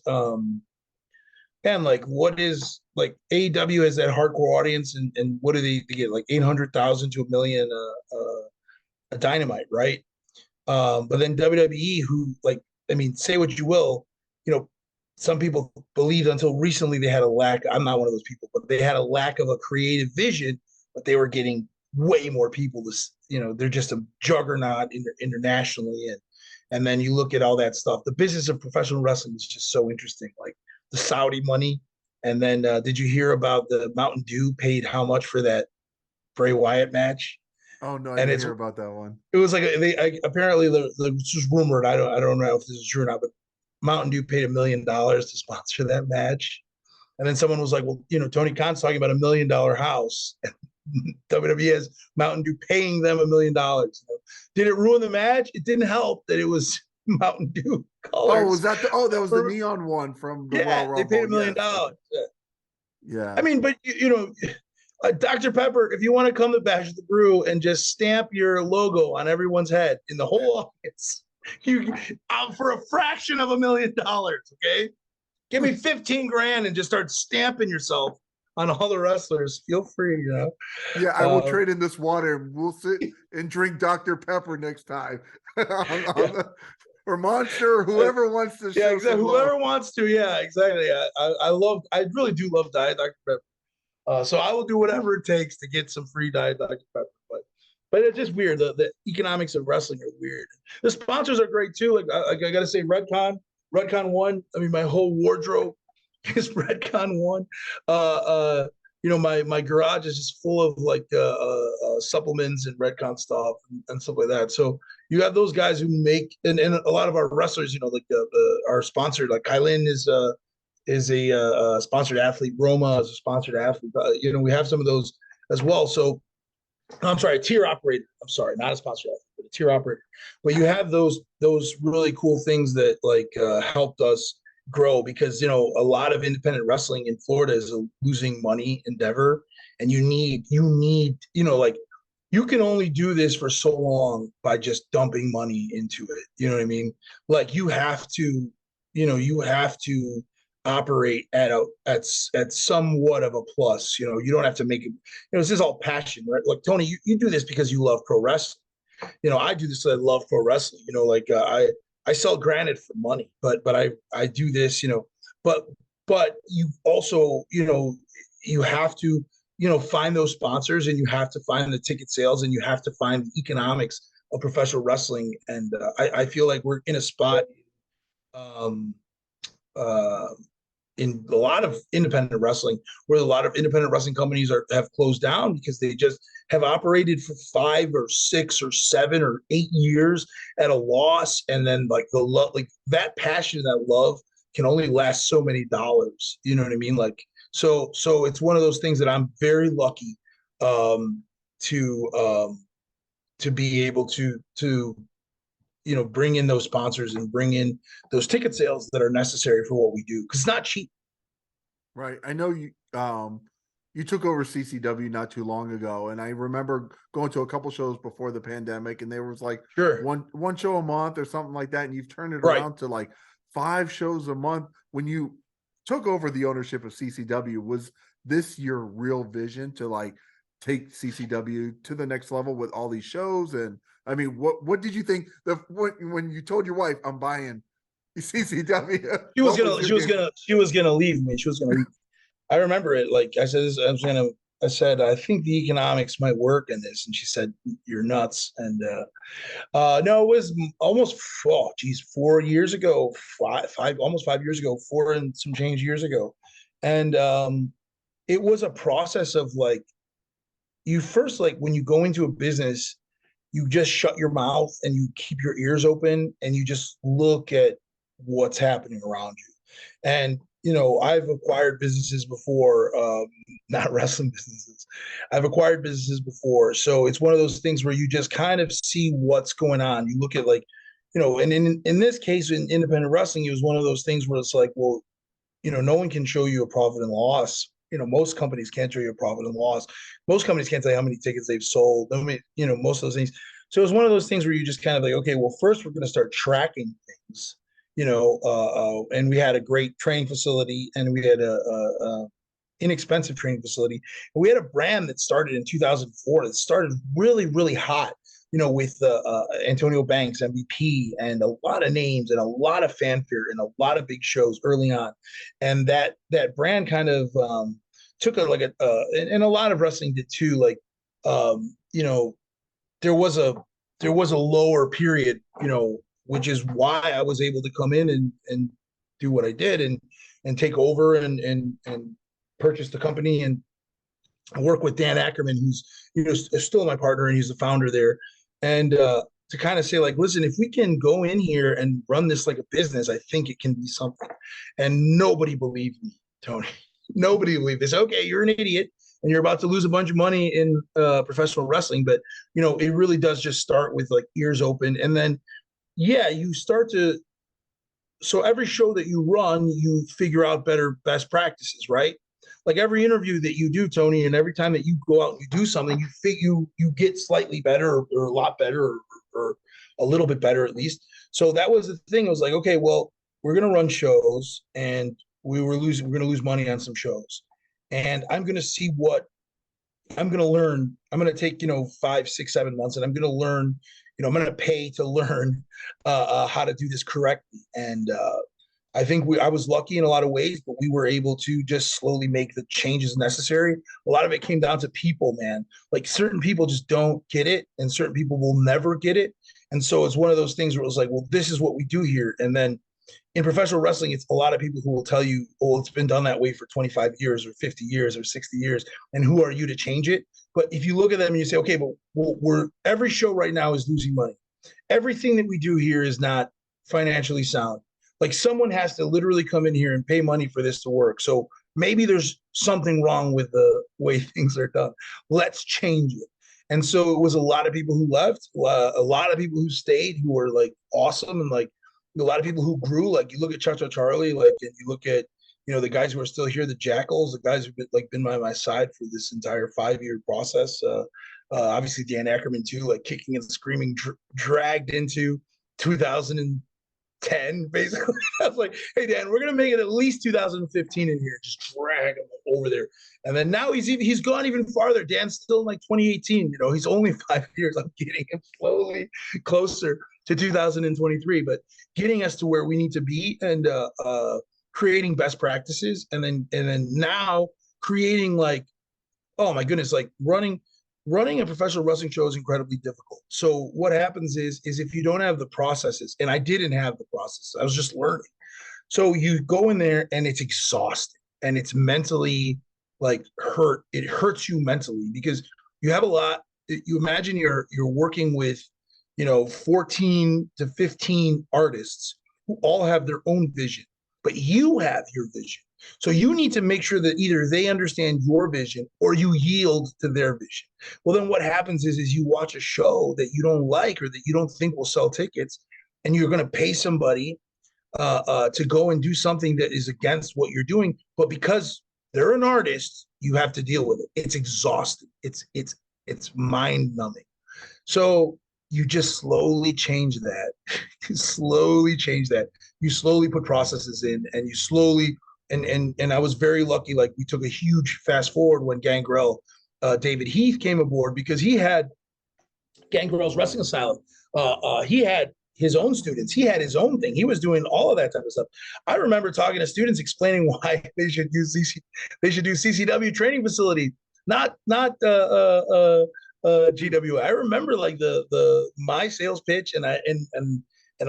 like AEW has that hardcore audience, and what do they get, like 800,000 to a million a Dynamite, right? But then WWE, who, like, I mean, say what you will, some people believed until recently they had a lack. I'm not one of those people, but they had a lack of a creative vision, but they were getting way more people they're just a juggernaut internationally. And then you look at all that stuff. The business of professional wrestling is just so interesting. Like the Saudi money. And then did you hear about the Mountain Dew paid how much for that Bray Wyatt match? Oh no, I And didn't hear about that one. it was like apparently it's just rumored. I don't know if this is true or not, but Mountain Dew paid $1 million to sponsor that match. And then someone was like, well, Tony Khan's talking about $1 million house. And WWE has Mountain Dew paying them $1 million. Did it ruin the match? It didn't help that it was Mountain Dew colors. Oh, was that that was the neon one from the Royal Rumble. They paid $1 million. Yeah. I mean, but Dr. Pepper, if you want to come to Bash at the Brew and just stamp your logo on everyone's head in the whole audience, for a fraction of $1 million, okay? Give me 15 grand and just start stamping yourself on all the wrestlers. Feel free, Yeah, I will trade in this water. We'll sit and drink Dr. Pepper next time. Or Monster, or whoever wants to. Yeah, exactly. Whoever wants to. Yeah, exactly. I really do love Diet Dr. Pepper. So I will do whatever it takes to get some free Diet Dr. Pepper. But it's just weird. The economics of wrestling are weird. The sponsors are great too. Like I got to say, Redcon 1. I mean, my whole wardrobe is Redcon 1. my garage is just full of like supplements and Redcon stuff and stuff like that. So you have those guys who make, and a lot of our wrestlers, like our sponsored, like KiLynn is a sponsored athlete. Roma is a sponsored athlete. We have some of those as well. So I'm sorry, a tier operator. I'm sorry, not a sponsored athlete, but a tier operator. But you have those really cool things that like helped us grow, because a lot of independent wrestling in Florida is a losing money endeavor, and you need like, you can only do this for so long by just dumping money into it. You know what I mean? Like you have to operate at somewhat of a plus. You don't have to make it. This is all passion, right? Like Tony, you do this because you love pro wrestling. I do this. I love pro wrestling. Like I sell granite for money, but I do this. But you also you have to find those sponsors, and you have to find the ticket sales, and you have to find the economics of professional wrestling. And I feel like we're in a spot. In a lot of independent wrestling, where a lot of independent wrestling companies have closed down because they just have operated for 5 or 6 or 7 or 8 years at a loss, and then like that passion, that love can only last so many dollars. You know what I mean? Like so it's one of those things that I'm very lucky to be able to bring in those sponsors and bring in those ticket sales that are necessary for what we do, because it's not cheap. Right. I know you took over CCW not too long ago, and I remember going to a couple shows before the pandemic, and there was like sure. one show a month or something like that, and you've turned it right. around to like 5 shows a month. When you took over the ownership of CCW, was this your real vision to like take CCW to the next level with all these shows? And I mean, what did you think when you told your wife, I'm buying CCW? She was gonna leave me. She was gonna leave. I remember it. Like I said, I said, I think the economics might work in this, and she said, "You're nuts." And no, it was almost 4 years ago, almost 5 years ago, 4 and some change years ago, and it was a process of like, you first, like when you go into a business, you just shut your mouth and you keep your ears open, and you just look at what's happening around you. And I've acquired businesses before, not wrestling businesses. I've acquired businesses before, so it's one of those things where you just kind of see what's going on. You look at like, and in this case, in independent wrestling, it was one of those things where it's like, well, no one can show you a profit and loss. Most companies can't show you a profit and loss. Most companies can't tell you how many tickets they've sold. I mean, most of those things. So it was one of those things where you just kind of like, okay, well, first we're going to start tracking things, and we had a great training facility, and we had a inexpensive training facility. And we had a brand that started in 2004 that started really, really hot, with Antonio Banks, MVP, and a lot of names and a lot of fanfare and a lot of big shows early on. And that brand kind of took and a lot of wrestling did too. Like, there was a lower period, which is why I was able to come in and do what I did and take over and purchase the company and work with Dan Ackerman, who's still my partner, and he's the founder there. And to kind of say like, listen, if we can go in here and run this like a business, I think it can be something. And nobody believed me, Tony. Nobody believed this. Okay, you're an idiot and you're about to lose a bunch of money in professional wrestling. But, it really does just start with like ears open. And then, you start to, so every show that you run, you figure out best practices, right? Like every interview that you do, Tony, and every time that you go out and you do something, you get slightly better or a lot better or a little bit better at least. So that was the thing. I was like, okay, well, we're going to run shows, and we're going to lose money on some shows. And I'm going to see what I'm going to learn. I'm going to take, 5, 6, 7 months, and I'm going to learn, I'm going to pay to learn how to do this correctly. And I think I was lucky in a lot of ways, but we were able to just slowly make the changes necessary. A lot of it came down to people, man. Like certain people just don't get it, and certain people will never get it. And so it's one of those things where it was like, well, this is what we do here. And then in professional wrestling, it's a lot of people who will tell you, oh, it's been done that way for 25 years or 50 years or 60 years. And who are you to change it? But if you look at them and you say, okay, but we're every show right now is losing money. Everything that we do here is not financially sound. Like someone has to literally come in here and pay money for this to work. So maybe there's something wrong with the way things are done. Let's change it. And so it was a lot of people who left, a lot of people who stayed, who were like awesome, and like a lot of people who grew. Like you look at Cha-Cha Charlie, like, and you look at, you know, the guys who are still here, the Jackals, the guys who've been by my side for this entire 5-year process. Obviously Dan Ackerman too, like kicking and screaming, dragged into 2010, basically. I was like, hey Dan, we're gonna make it at least 2015 in here, just drag him over there. And then now he's gone even farther. Dan's still in like 2018. You know, he's only 5 years. I'm getting him slowly closer to 2023, but getting us to where we need to be, and creating best practices, and then now creating, like, oh my goodness, like running a professional wrestling show is incredibly difficult. So what happens is if you don't have the processes, and I didn't have the process, I was just learning. So you go in there and it's exhausting, and it's mentally like it hurts you mentally, because you have a lot. You imagine you're working with, you know, 14 to 15 artists who all have their own vision, but you have your vision. So you need to make sure that either they understand your vision or you yield to their vision. Well, then what happens is you watch a show that you don't like or that you don't think will sell tickets, and you're going to pay somebody to go and do something that is against what you're doing. But because they're an artist, you have to deal with it. It's exhausting. It's mind numbing. So you just slowly change that. You slowly change that. You slowly put processes in, and you slowly, and I was very lucky. Like, we took a huge fast forward when Gangrel, David Heath, came aboard, because he had Gangrel's Wrestling Asylum. He had his own students. He had his own thing. He was doing all of that type of stuff. I remember talking to students explaining why they should do CCW training facility, not GW. I remember like my sales pitch and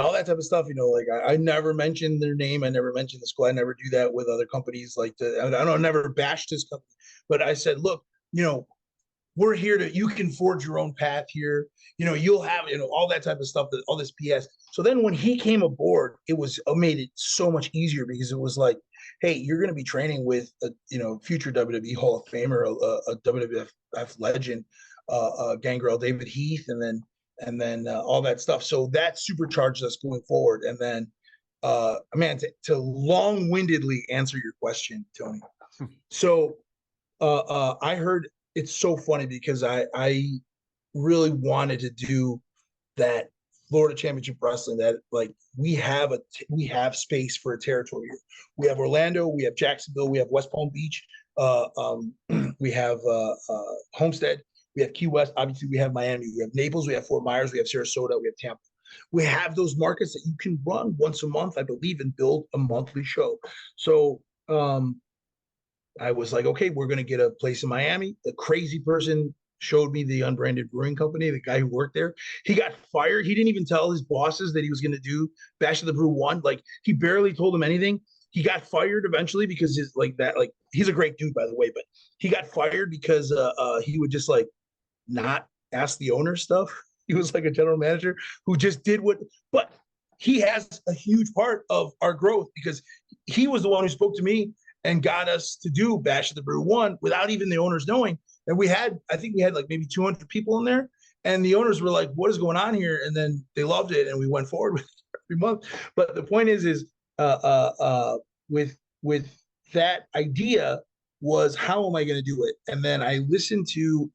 all that type of stuff. You know, like I never mentioned their name. I never mentioned the school. I never do that with other companies. Like I never bashed this company, but I said, look, you know, we're here you can forge your own path here. You know, you'll have, you know, all that type of stuff, all this PS. So then when he came aboard, it made it so much easier, because it was like, hey, you're going to be training with a, you know, future WWE Hall of Famer, a WWF legend, Gangrel, David Heath, and then all that stuff. So that supercharged us going forward. And then, man, to long-windedly answer your question, Tony. So I heard, it's so funny, because I really wanted to do that Florida Championship Wrestling, that like we have space for a territory here. We have Orlando, we have Jacksonville, we have West Palm Beach, we have Homestead, we have Key West, obviously we have Miami, we have Naples, we have Fort Myers, we have Sarasota, we have Tampa. We have those markets that you can run once a month, I believe, and build a monthly show. So I was like, okay, we're going to get a place in Miami. The crazy person showed me the Unbranded Brewing Company, the guy who worked there. He got fired. He didn't even tell his bosses that he was going to do Bash of the Brew 1. Like, he barely told them anything. He got fired eventually because he's a great dude, by the way, but he got fired because he would just like not ask the owner stuff. He was like a general manager who just did but he has a huge part of our growth, because he was the one who spoke to me and got us to do Bash of the Brew 1 without even the owners knowing. And I think we had like maybe 200 people in there, and the owners were like, what is going on here? And then they loved it, and we went forward with it every month. But the point is with that idea was, how am I going to do it? And then I listened to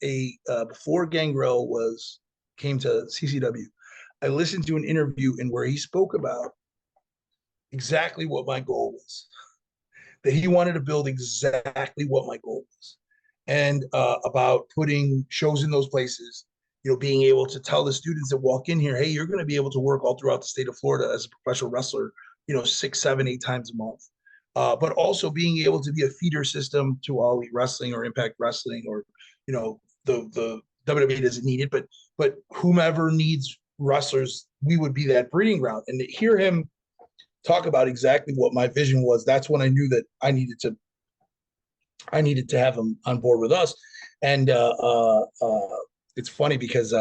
before Gangrel came to CCW, I listened to an interview in where he spoke about exactly what my goal was, that he wanted to build exactly what my goal was, and about putting shows in those places, you know, being able to tell the students that walk in here, hey, you're going to be able to work all throughout the state of Florida as a professional wrestler, you know, 6, 7, 8 times a month. But also being able to be a feeder system to All Elite Wrestling or Impact Wrestling, or, you know, the WWE doesn't need it, but whomever needs wrestlers, we would be that breeding ground. And to hear him talk about exactly what my vision was, that's when I knew that I needed to have him on board with us. And it's funny because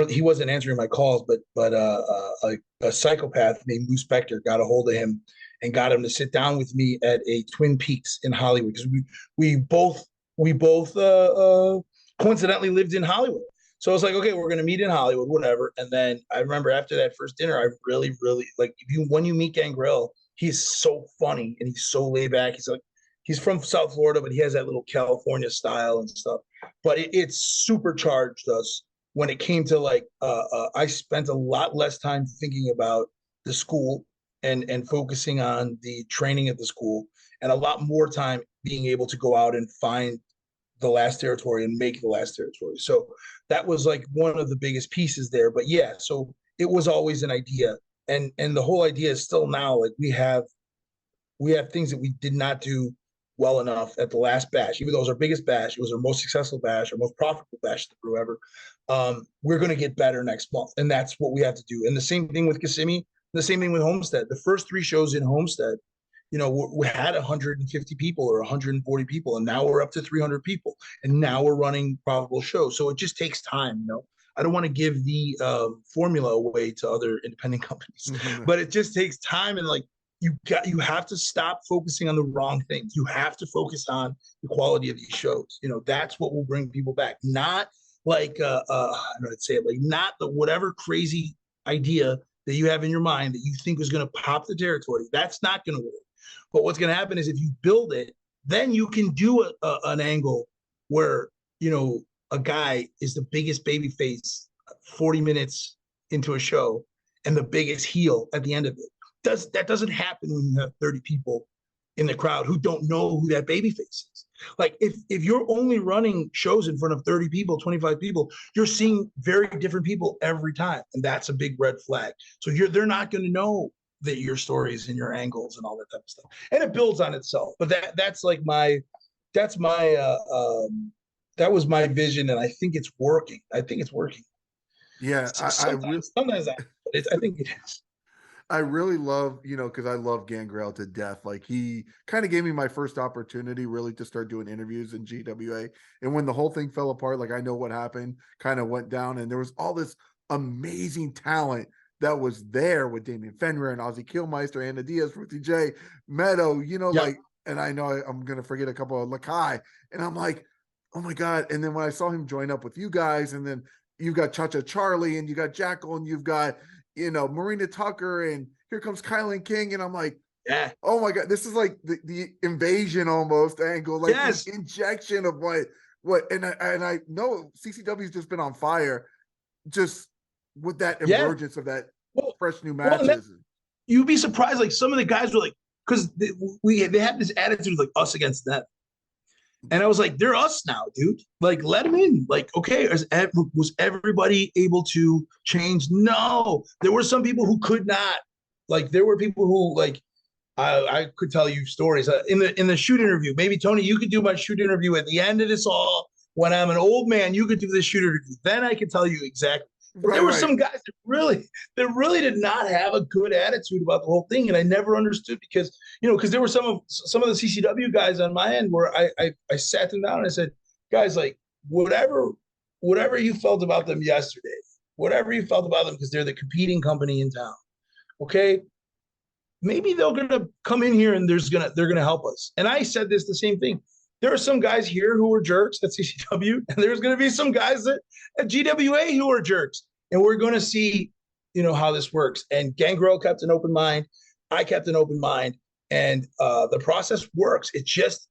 he wasn't answering my calls, but a psychopath named Lew Spectre got a hold of him and got him to sit down with me at a Twin Peaks in Hollywood, because we both coincidentally lived in Hollywood. So I was like, okay, we're going to meet in Hollywood, whatever. And then I remember after that first dinner, I really, really like, when you meet Gangrel, he's so funny and he's so laid back. He's from South Florida, but he has that little California style and stuff. But it supercharged us when it came to like, I spent a lot less time thinking about the school and focusing on the training at the school, and a lot more time being able to go out and find the last territory and make the last territory. So that was like one of the biggest pieces there. But yeah, so it was always an idea. And the whole idea is still now, like we have things that we did not do well enough at the last bash, even though it was our biggest bash, it was our most successful bash, our most profitable bash, the brew ever. We're going to get better next month. And that's what we have to do. And the same thing with Kissimmee, the same thing with Homestead. The first 3 shows in Homestead, you know, we had 150 people or 140 people, and now we're up to 300 people, and now we're running profitable shows. So it just takes time, you know. I don't want to give the formula away to other independent companies, but it just takes time. And like, you have to stop focusing on the wrong things. You have to focus on the quality of these shows. You know, that's what will bring people back. Not like I don't know how to say it, like not the whatever crazy idea that you have in your mind that you think is going to pop the territory. That's not going to work. But what's going to happen is if you build it, then you can do an angle where, you know, a guy is the biggest baby face 40 minutes into a show and the biggest heel at the end of it. That doesn't happen when you have 30 people in the crowd who don't know who that baby face is. Like if you're only running shows in front of 30 people, 25 people, you're seeing very different people every time. And that's a big red flag. So they're not going to know that your stories and your angles and all that type of stuff. And it builds on itself. But that was my vision, and I think it's working. Yeah, sometimes I think it is. I really love, you know, because I love Gangrel to death. Like, he kind of gave me my first opportunity really to start doing interviews in GWA. And when the whole thing fell apart, like, I know what happened, kind of went down, and there was all this amazing talent that was there with Damian Fenrir and Ozzy Kilmeister and Diaz, Ruthie Jay, Meto, you know, like, and I know I'm going to forget a couple of Lakai, and I'm like, oh my God. And then when I saw him join up with you guys, and then you've got Cha-Cha Charlie, and you got Jackal, and you've got, you know, Marina Tucker, and here comes KiLynn King. And I'm like, yeah, oh my God, this is like the invasion almost angle, like the injection of what, and I know CCW's just been on fire just with that emergence of that fresh new matches. You'd be surprised, like some of the guys were like, because they had this attitude like us against them. And I was like, they're us now, dude. Like, let them in. Like, okay, was everybody able to change? No. There were some people who could not. Like, there were people who, like, I could tell you stories. In the shoot interview, maybe, Tony, you could do my shoot interview at the end of this all. When I'm an old man, you could do this shoot interview. Then I can tell you exactly. But there were some guys that really did not have a good attitude about the whole thing, and I never understood because there were some of the CCW guys on my end where I sat them down and I said, guys, like whatever you felt about them yesterday, whatever you felt about them because they're the competing company in town, okay, maybe they're gonna come in here and they're gonna help us. And I said the same thing. There are some guys here who are jerks at CCW, and there's going to be some guys at GWA who are jerks. And we're going to see, how this works. And Gangrel kept an open mind. I kept an open mind. And the process works. It just,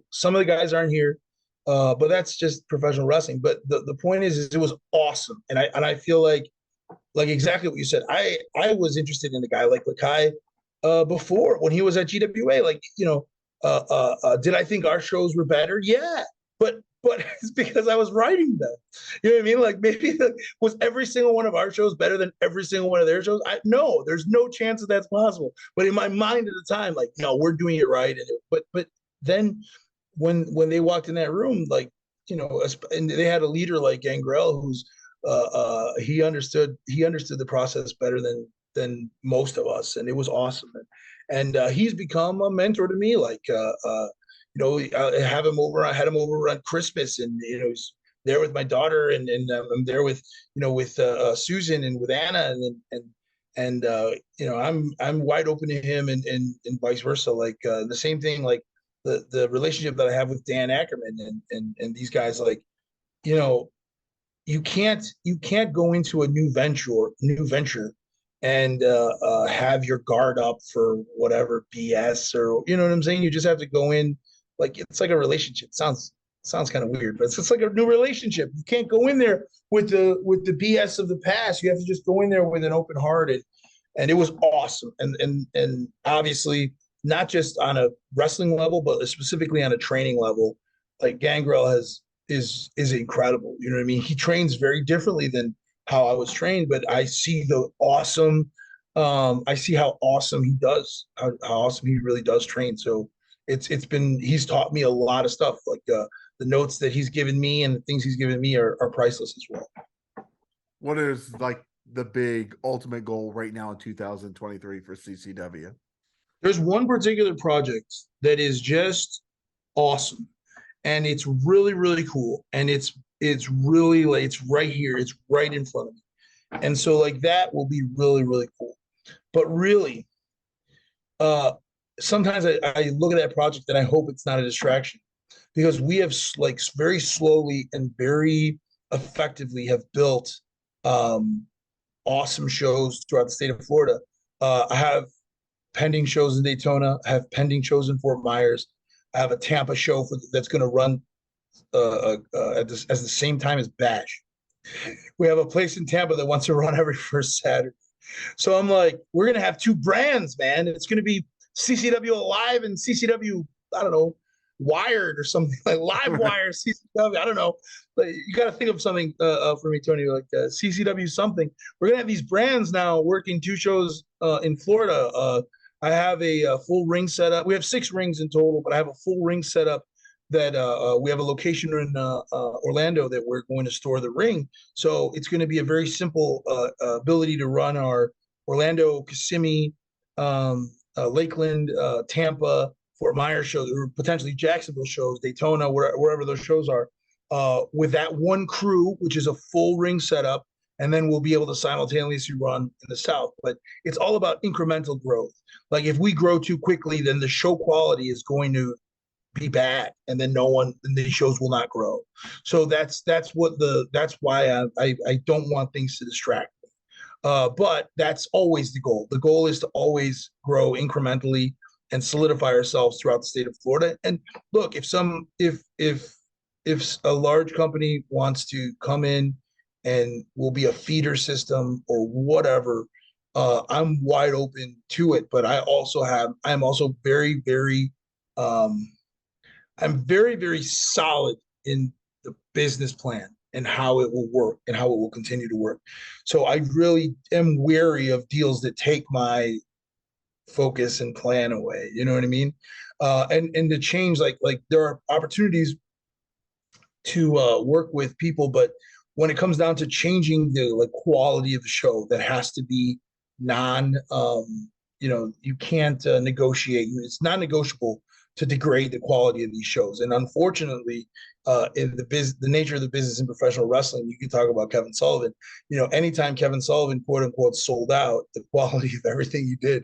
some of the guys aren't here, but that's just professional wrestling. But the point is it was awesome. And I feel like exactly what you said. I was interested in a guy like Lakai before when he was at GWA, did I think our shows were better? Yeah, but it's because I was writing them. You know what I mean? Like maybe was every single one of our shows better than every single one of their shows? No, there's no chance that that's possible. But in my mind at the time, like, no, we're doing it right. But then when they walked in that room, and they had a leader like Gangrel who's he understood the process better than most of us, and it was awesome. And he's become a mentor to me. Like, I have him over. I had him over on Christmas, and he's there with my daughter, and I'm there with with Susan and with Anna, and I'm wide open to him, and vice versa. Like the same thing, like the relationship that I have with Dan Ackerman and these guys. Like, you can't go into a new venture and have your guard up for whatever BS, or you know what I'm saying. You just have to go in like it's like a relationship. Sounds kind of weird, but it's like a new relationship. You can't go in there with the BS of the past. You have to just go in there with an open heart, and it was awesome. And obviously not just on a wrestling level, but specifically on a training level. Like Gangrel is incredible. You know what I mean? He trains very differently than how I was trained, but I see the awesome. I see how awesome he does, how awesome he really does train. So he's taught me a lot of stuff. Like the notes that he's given me and the things he's given me are priceless as well. What is like the big ultimate goal right now in 2023 for CCW? There's one particular project that is just awesome, and it's really, really cool. And it's really like, it's right here. It's right in front of me. And so like that will be really, really cool. But really, sometimes I look at that project and I hope it's not a distraction, because we have like very slowly and very effectively have built awesome shows throughout the state of Florida. I have pending shows in Daytona. I have pending shows in Fort Myers. I have a Tampa show that's going to run at the same time as Bash. We have a place in Tampa that wants to run every first Saturday. So I'm like, we're going to have two brands, man. It's going to be CCW Alive and CCW, I don't know, Wired or something, like Live Wire CCW. I don't know. But you got to think of something for me, Tony, like CCW something. We're going to have these brands now working two shows in Florida. I have a full ring setup. We have 6 rings in total, but I have a full ring setup that we have a location in Orlando that we're going to store the ring. So it's going to be a very simple ability to run our Orlando, Kissimmee, Lakeland, Tampa, Fort Myers shows, or potentially Jacksonville shows, Daytona, wherever those shows are, with that one crew, which is a full ring setup. And then we'll be able to simultaneously run in the South. But it's all about incremental growth. Like if we grow too quickly, then the show quality is going to be bad, and then these shows will not grow. So that's why I don't want things to distract me. But that's always the goal. The goal is to always grow incrementally and solidify ourselves throughout the state of Florida. And look, if a large company wants to come in and will be a feeder system or whatever, I'm wide open to it. But I'm also very, very, I'm very, very solid in the business plan and how it will work and how it will continue to work. So I really am wary of deals that take my focus and plan away. You know what I mean? And to change, like there are opportunities to work with people, but when it comes down to changing the quality of the show, that has to be you can't negotiate. It's non-negotiable to degrade the quality of these shows. And unfortunately, in the nature of the business in professional wrestling, you can talk about Kevin Sullivan. Anytime Kevin Sullivan, quote unquote, sold out, the quality of everything you did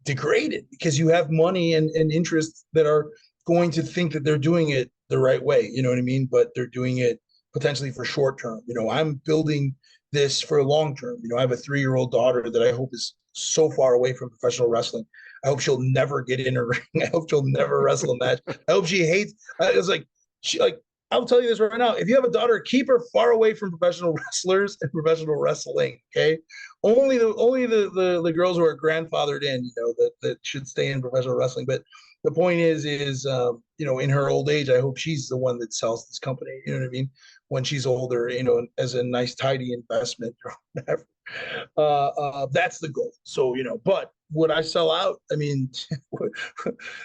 degraded, because you have money and interests that are going to think that they're doing it the right way. You know what I mean? But they're doing it potentially for short term. I'm building this for long term. I have a 3-year-old daughter that I hope is so far away from professional wrestling. I hope she'll never get in a ring. I hope she'll never wrestle a match. I hope she hates. It's like I'll tell you this right now. If you have a daughter, keep her far away from professional wrestlers and professional wrestling. Okay, only the girls who are grandfathered in, that should stay in professional wrestling. But the point is in her old age, I hope she's the one that sells this company. You know what I mean? When she's older, as a nice, tidy investment or whatever. That's the goal. So, but would I sell out? I mean, what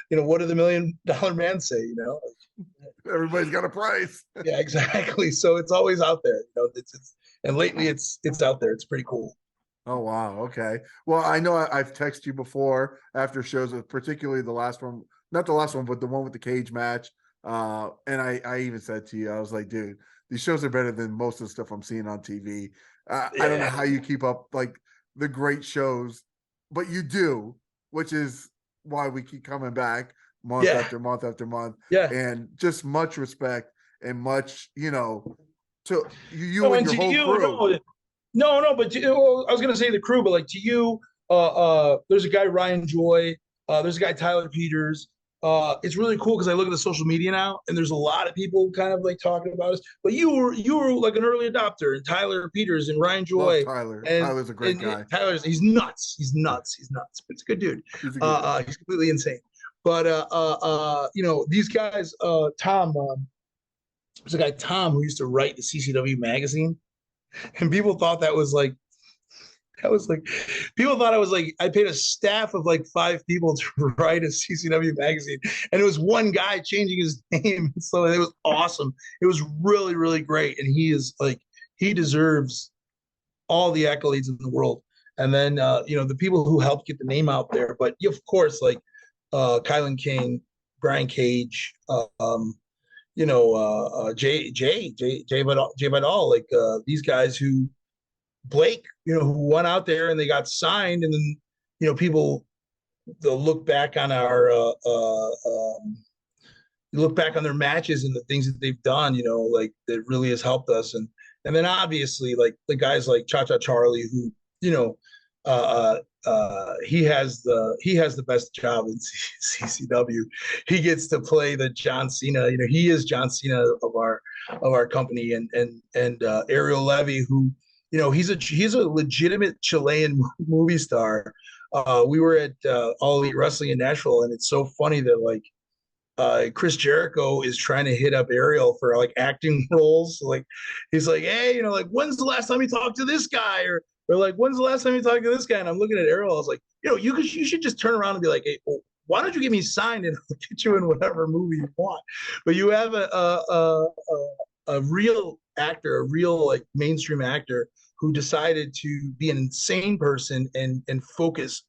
do the $1 million man say? Everybody's got a price. Yeah, exactly. So it's always out there. And lately it's out there. It's pretty cool. Oh wow. Okay. Well, I know I've texted you before after shows, particularly the last one, not the last one, but the one with the cage match. And I even said to you, I was like, dude, these shows are better than most of the stuff I'm seeing on TV. I don't know Yeah, how you keep up like the great shows, but you do, which is why we keep coming back month yeah, after month after month. yeah. And just much respect and much, to you No, and and your to whole you, crew. no, but well, I was gonna say the crew, but like to you, there's a guy Ryan Joy, there's a guy Tyler Peters. It's really cool because I look at the social media now, and there's a lot of people kind of like talking about us. But you were like an early adopter, and Tyler Peters and Ryan Love Joy, Tyler. and Tyler's a great and guy. Tyler's he's nuts. But it's a good dude. He's a good guy. He's completely insane. But these guys, Tom, there's a guy Tom who used to write the CCW magazine, and people thought that was like people thought I was like I paid a staff of like 5 people to write a CCW magazine, and it was one guy changing his name. So it was awesome. It was really really great, and he deserves all the accolades in the world. And then the people who helped get the name out there, but of course like KiLynn King, Brian Cage, Jay Vidal, like these guys who Blake, who went out there and they got signed, and then people they'll look back on our look back on their matches and the things that they've done, like that really has helped us, and then obviously like the guys like Cha Cha Charlie, who he has the best job in CCW. He gets to play the John Cena. He is John Cena of our company, and Aew Levy, who he's a legitimate Chilean movie star. We were at All Elite Wrestling in Nashville, and it's so funny that like Chris Jericho is trying to hit up Ariel for like acting roles. Like he's like, hey, like when's the last time you talked to this guy, or like when's the last time you talked to this guy? And I'm looking at Ariel, I was like, you should just turn around and be like, hey, well, why don't you get me signed and I'll get you in whatever movie you want? But you have a real actor, a real like mainstream actor who decided to be an insane person and focus,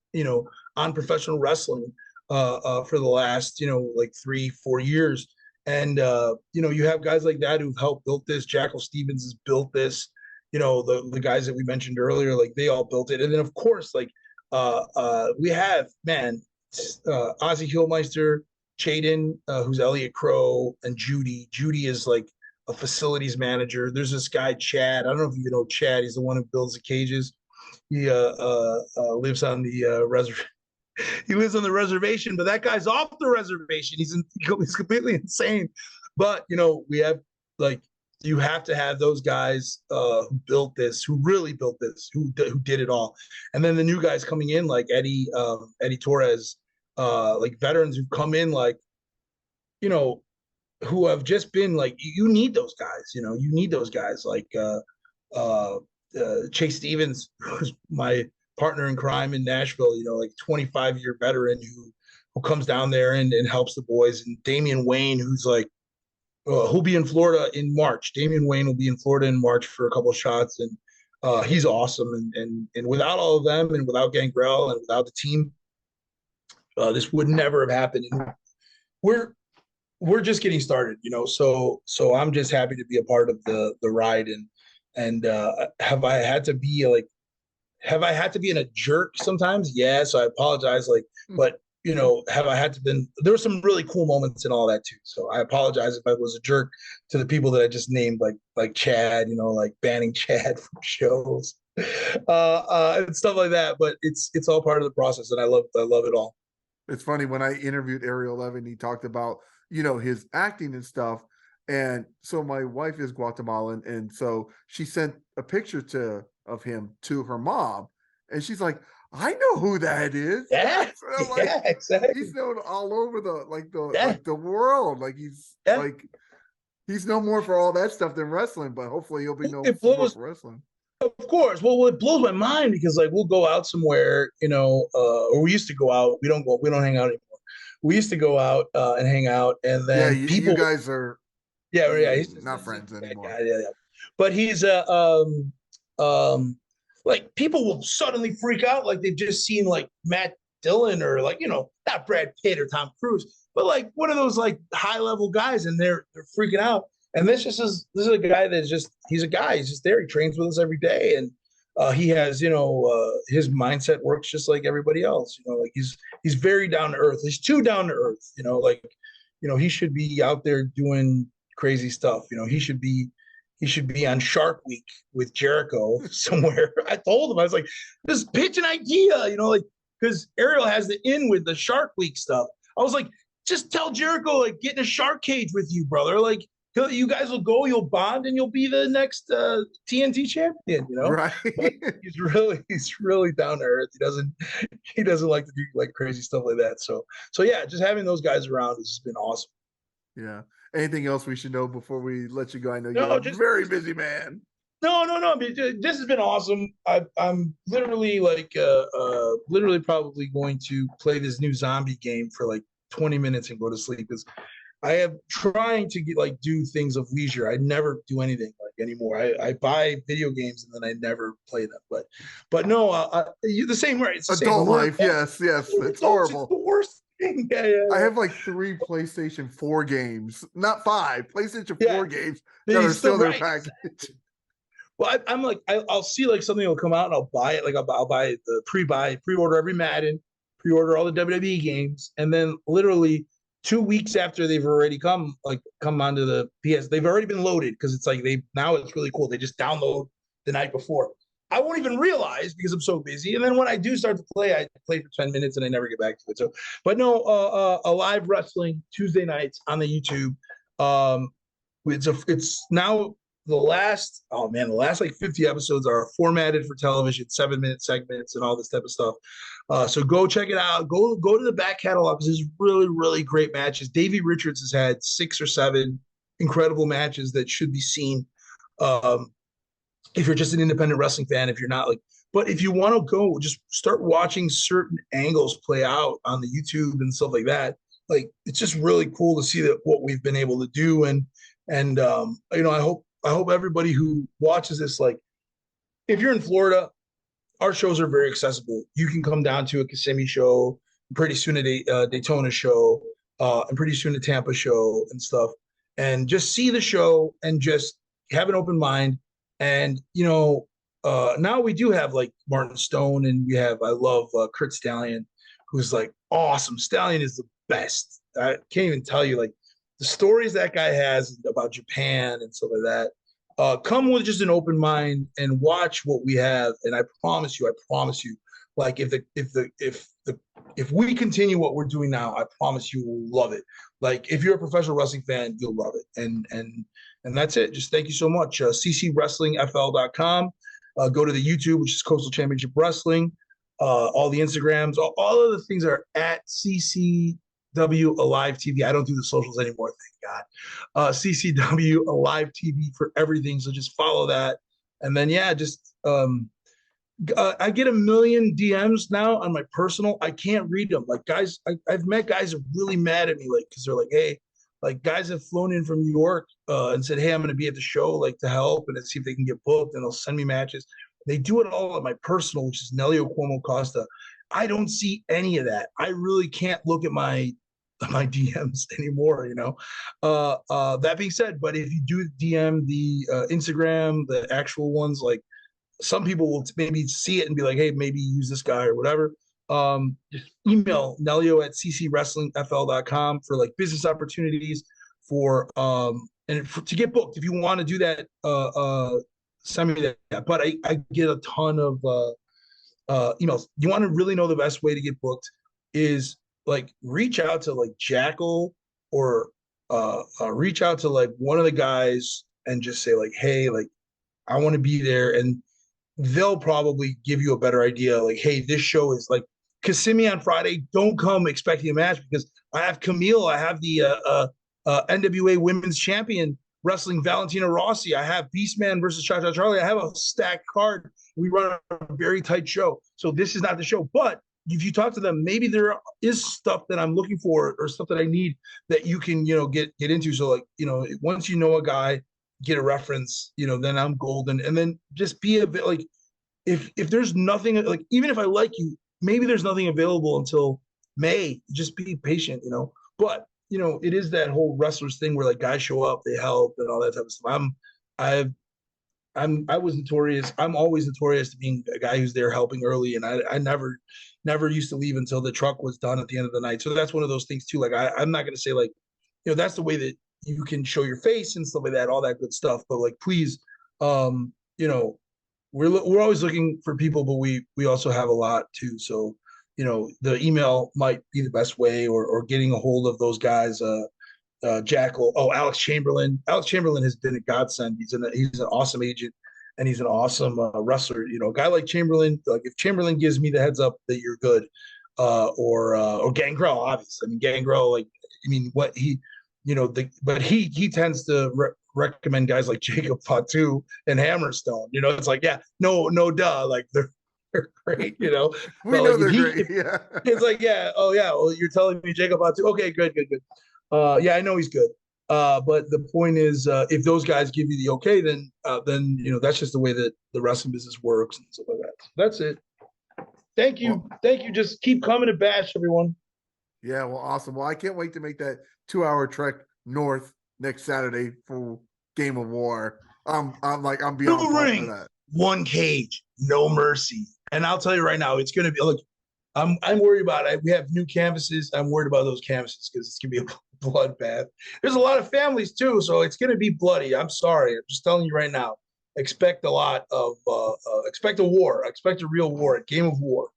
on professional wrestling for the last, like 3-4 years. And you have guys like that who've helped build this. Jackal Stevens has built this. The guys that we mentioned earlier, like they all built it. And then of course, like we have Ozzy Kilmeister, Chaden, who's Elliot Crow, and Judy. Judy is like a facilities manager. There's this guy Chad. I don't know if you know Chad. He's the one who builds the cages. He lives on the reservation. He lives on the reservation, but that guy's off the reservation. He's completely insane. But we have like you have to have those guys who built this, who really built this, who did it all, and then the new guys coming in like Eddie Torres, like veterans who come in like who have just been like you need those guys. You need those guys like Chase Stevens, who's my partner in crime in Nashville, like 25-year veteran who comes down there and helps the boys, and Damian Wayne, who's like who'll be in Florida in March. Damian Wayne will be in Florida in March for a couple of shots, and he's awesome. And without all of them, and without Gangrel, and without the team, this would never have happened. And we're just getting started, So I'm just happy to be a part of the ride. And have I had to be in a jerk sometimes? Yeah. So I apologize. But have I had to been, there were some really cool moments in all that too. So I apologize if I was a jerk to the people that I just named, like Chad, like banning Chad from shows, and stuff like that. But it's all part of the process, and I love it all. It's funny when I interviewed Aew Levy, he talked about, his acting and stuff. And so my wife is Guatemalan. And so she sent a picture of him to her mom. And she's like, I know who that is. Yeah, So yeah, exactly. He's known all over the world. Like he's he's no more for all that stuff than wrestling, but hopefully he'll be more for wrestling. Of course. Well, it blows my mind because like we'll go out somewhere, or we used to go out. We don't hang out anymore. We used to go out and hang out, and then you guys are he's not not friends anymore. Yeah. But he's like people will suddenly freak out like they've just seen like Matt Dillon or like, not Brad Pitt or Tom Cruise, but like one of those like high level guys, and they're freaking out. And this is a guy he's a guy. He's just there. He trains with us every day, and he has his mindset works just like everybody else. Like he's very down to earth. He's too down to earth. He should be out there doing crazy stuff. He should be on Shark Week with Jericho somewhere. I told him, I was like, just pitch an idea, because Ariel has the in with the Shark Week stuff. I was like, just tell Jericho, like, get in a shark cage with you, brother. Like, you guys will go, you'll bond, and you'll be the next TNT champion, Right. But he's really down to earth. He doesn't like to do like crazy stuff like that. So yeah, just having those guys around has just been awesome. Yeah. Anything else we should know before we let you go? I know No, you're just very busy, man. No. I mean, this has been awesome. I'm literally literally probably going to play this new zombie game for like 20 minutes and go to sleep, because I am trying to do things of leisure. I never do anything like anymore. I buy video games and then I never play them. But no, the same way. It's the adult same life. Yes. It's horrible. It's the worst thing. Yeah. I have like 3 PlayStation 4 games, not 5 PlayStation 4 games that He's are still still their package. Well, I'm like, I'll see like something will come out and I'll buy it. Like I'll buy the pre-order every Madden, pre-order all the WWE games, and then literally 2 weeks after they've already come onto the PS, they've already been loaded, because it's like now it's really cool. They just download the night before. I won't even realize because I'm so busy. And then when I do start to play, I play for 10 minutes and I never get back to it. So, but no, a live wrestling Tuesday nights on the YouTube. It's now the last like 50 episodes are formatted for television, 7-minute segments and all this type of stuff. So go check it out. Go to the back catalog, because there's really, really great matches. Davey Richards has had 6 or 7 incredible matches that should be seen. If you're just an independent wrestling fan, if you're not but if you want to go, just start watching certain angles play out on the YouTube and stuff like that. Like, it's just really cool to see what we've been able to do. And I hope everybody who watches this, like, if you're in Florida, our shows are very accessible. You can come down to a Kissimmee show, pretty soon a Daytona show, and pretty soon a Tampa show and stuff, and just see the show and just have an open mind. And, now we do have like Martin Stone, and I love Kurt Stallion, who's like awesome. Stallion is the best. I can't even tell you, like, the stories that guy has about Japan and stuff like that. Come with just an open mind and watch what we have. And I promise you, like, if we continue what we're doing now, I promise you will love it. Like, if you're a professional wrestling fan, you'll love it. And that's it. Just thank you so much. ccwrestlingfl.com. Go to the YouTube, which is Coastal Championship Wrestling. All the Instagrams, all of the things are at CCW Alive TV. I don't do the socials anymore, thank God. CCW Alive TV for everything. So just follow that. And then, just I get a million DMs now on my personal. I can't read them. Like, guys, I've met guys that are really mad at me, like, because they're like, hey, like, guys have flown in from New York and said, hey, I'm going to be at the show, like, to help and see if they can get booked, and they'll send me matches. They do it all at my personal, which is Nelio Cuomo Costa. I don't see any of that. I really can't look at my DMs anymore, That being said, but if you do DM the Instagram, the actual ones, like, some people will maybe see it and be like, hey, maybe use this guy or whatever. Just email Nelio at ccwrestlingfl.com for like business opportunities to get booked. If you want to do that, send me that. But I get a ton of emails. You want to really know the best way to get booked is, like, reach out to like Jackal or reach out to like one of the guys and just say, like, hey, like, I want to be there, and they'll probably give you a better idea. Like, hey, this show is like Kissimmee on Friday. Don't come expecting a match, because I have Camille. I have the NWA Women's Champion wrestling Valentina Rossi. I have Beastman versus Cha Cha Charlie. I have a stacked card. We run a very tight show. So this is not the show. But if you talk to them, maybe there is stuff that I'm looking for or stuff that I need that you can, get into. So, like, once you know a guy, get a reference, then I'm golden. And then just be a bit like, if there's nothing, like, even if I like you, maybe there's nothing available until May. Just be patient, But it is that whole wrestlers thing where like guys show up, they help, and all that type of stuff. I was notorious. I'm always notorious to being a guy who's there helping early, and I never used to leave until the truck was done at the end of the night. So that's one of those things too. Like I'm not gonna say like, that's the way that you can show your face and stuff like that, all that good stuff. But like, please, we're always looking for people, but we also have a lot too. So the email might be the best way, or getting a hold of those guys. Jackal. Oh, Alex Chamberlain. Alex Chamberlain has been a godsend. He's an awesome agent, and he's an awesome wrestler. A guy like Chamberlain, like if Chamberlain gives me the heads up that you're good, or Gangrel, obviously. I mean, Gangrel, like, what he, but he tends to recommend guys like Jacob Fatu and Hammerstone. It's like, yeah, no, duh, like they're great, We but know like, they're great. Yeah. it's like, yeah, oh yeah, well, you're telling me Jacob Fatu, okay, good. Yeah, I know he's good. But the point is, if those guys give you the okay, then that's just the way that the wrestling business works and stuff like that. That's it. Thank you. Just keep coming to Bash, everyone. Yeah, well, awesome. Well, I can't wait to make that 2-hour trek north next Saturday for Game of War. I'm beyond pumped for that. One cage, no mercy. And I'll tell you right now, it's gonna be, look, I'm worried about it. We have new canvases. I'm worried about those canvases because it's gonna be a bloodbath. There's a lot of families too, so it's gonna be bloody. I'm sorry. I'm just telling you right now. Expect a lot of expect a war. Expect a real war, a game of war.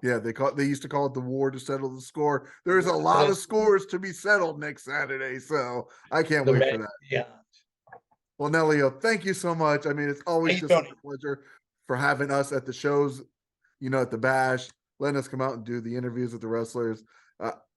Yeah, they used to call it the war to settle the score. There's a lot of scores to be settled next Saturday, so I can't wait for that. Yeah. Well, Nelio, thank you so much. I mean, it's always just a pleasure for having us at the shows, at the Bash, letting us come out and do the interviews with the wrestlers.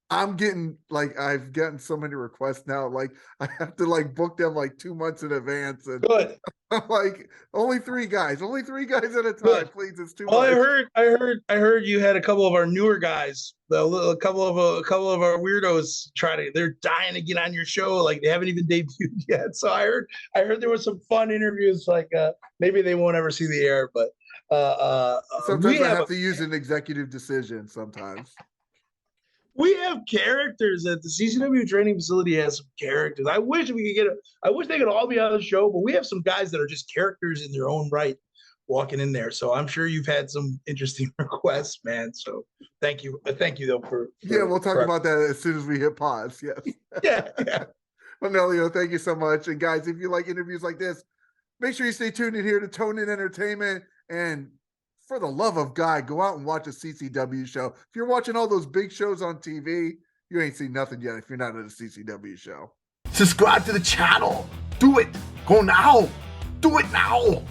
I'm getting I've gotten so many requests now. Like I have to book them 2 months in advance. And good. I'm like, only three guys at a time, good. Please. It's too much. I heard you had a couple of our newer guys, a couple of our weirdos they're dying to get on your show. Like they haven't even debuted yet. So I heard there was some fun interviews. Like maybe they won't ever see the air, but sometimes I have to use an executive decision sometimes. We have characters at the CCW training facility. Has some characters. I wish they could all be on the show, but we have some guys that are just characters in their own right walking in there. So I'm sure you've had some interesting requests, man. So thank you though for we'll talk about that as soon as we hit pause. Yes. Yeah. Well, Nelio, thank you so much. And guys, if you like interviews like this, make sure you stay tuned in here to Tone In Entertainment. And for the love of God, go out and watch a CCW show. If you're watching all those big shows on TV, you ain't seen nothing yet if you're not at a CCW show. Subscribe to the channel. Do it. Go now. Do it now.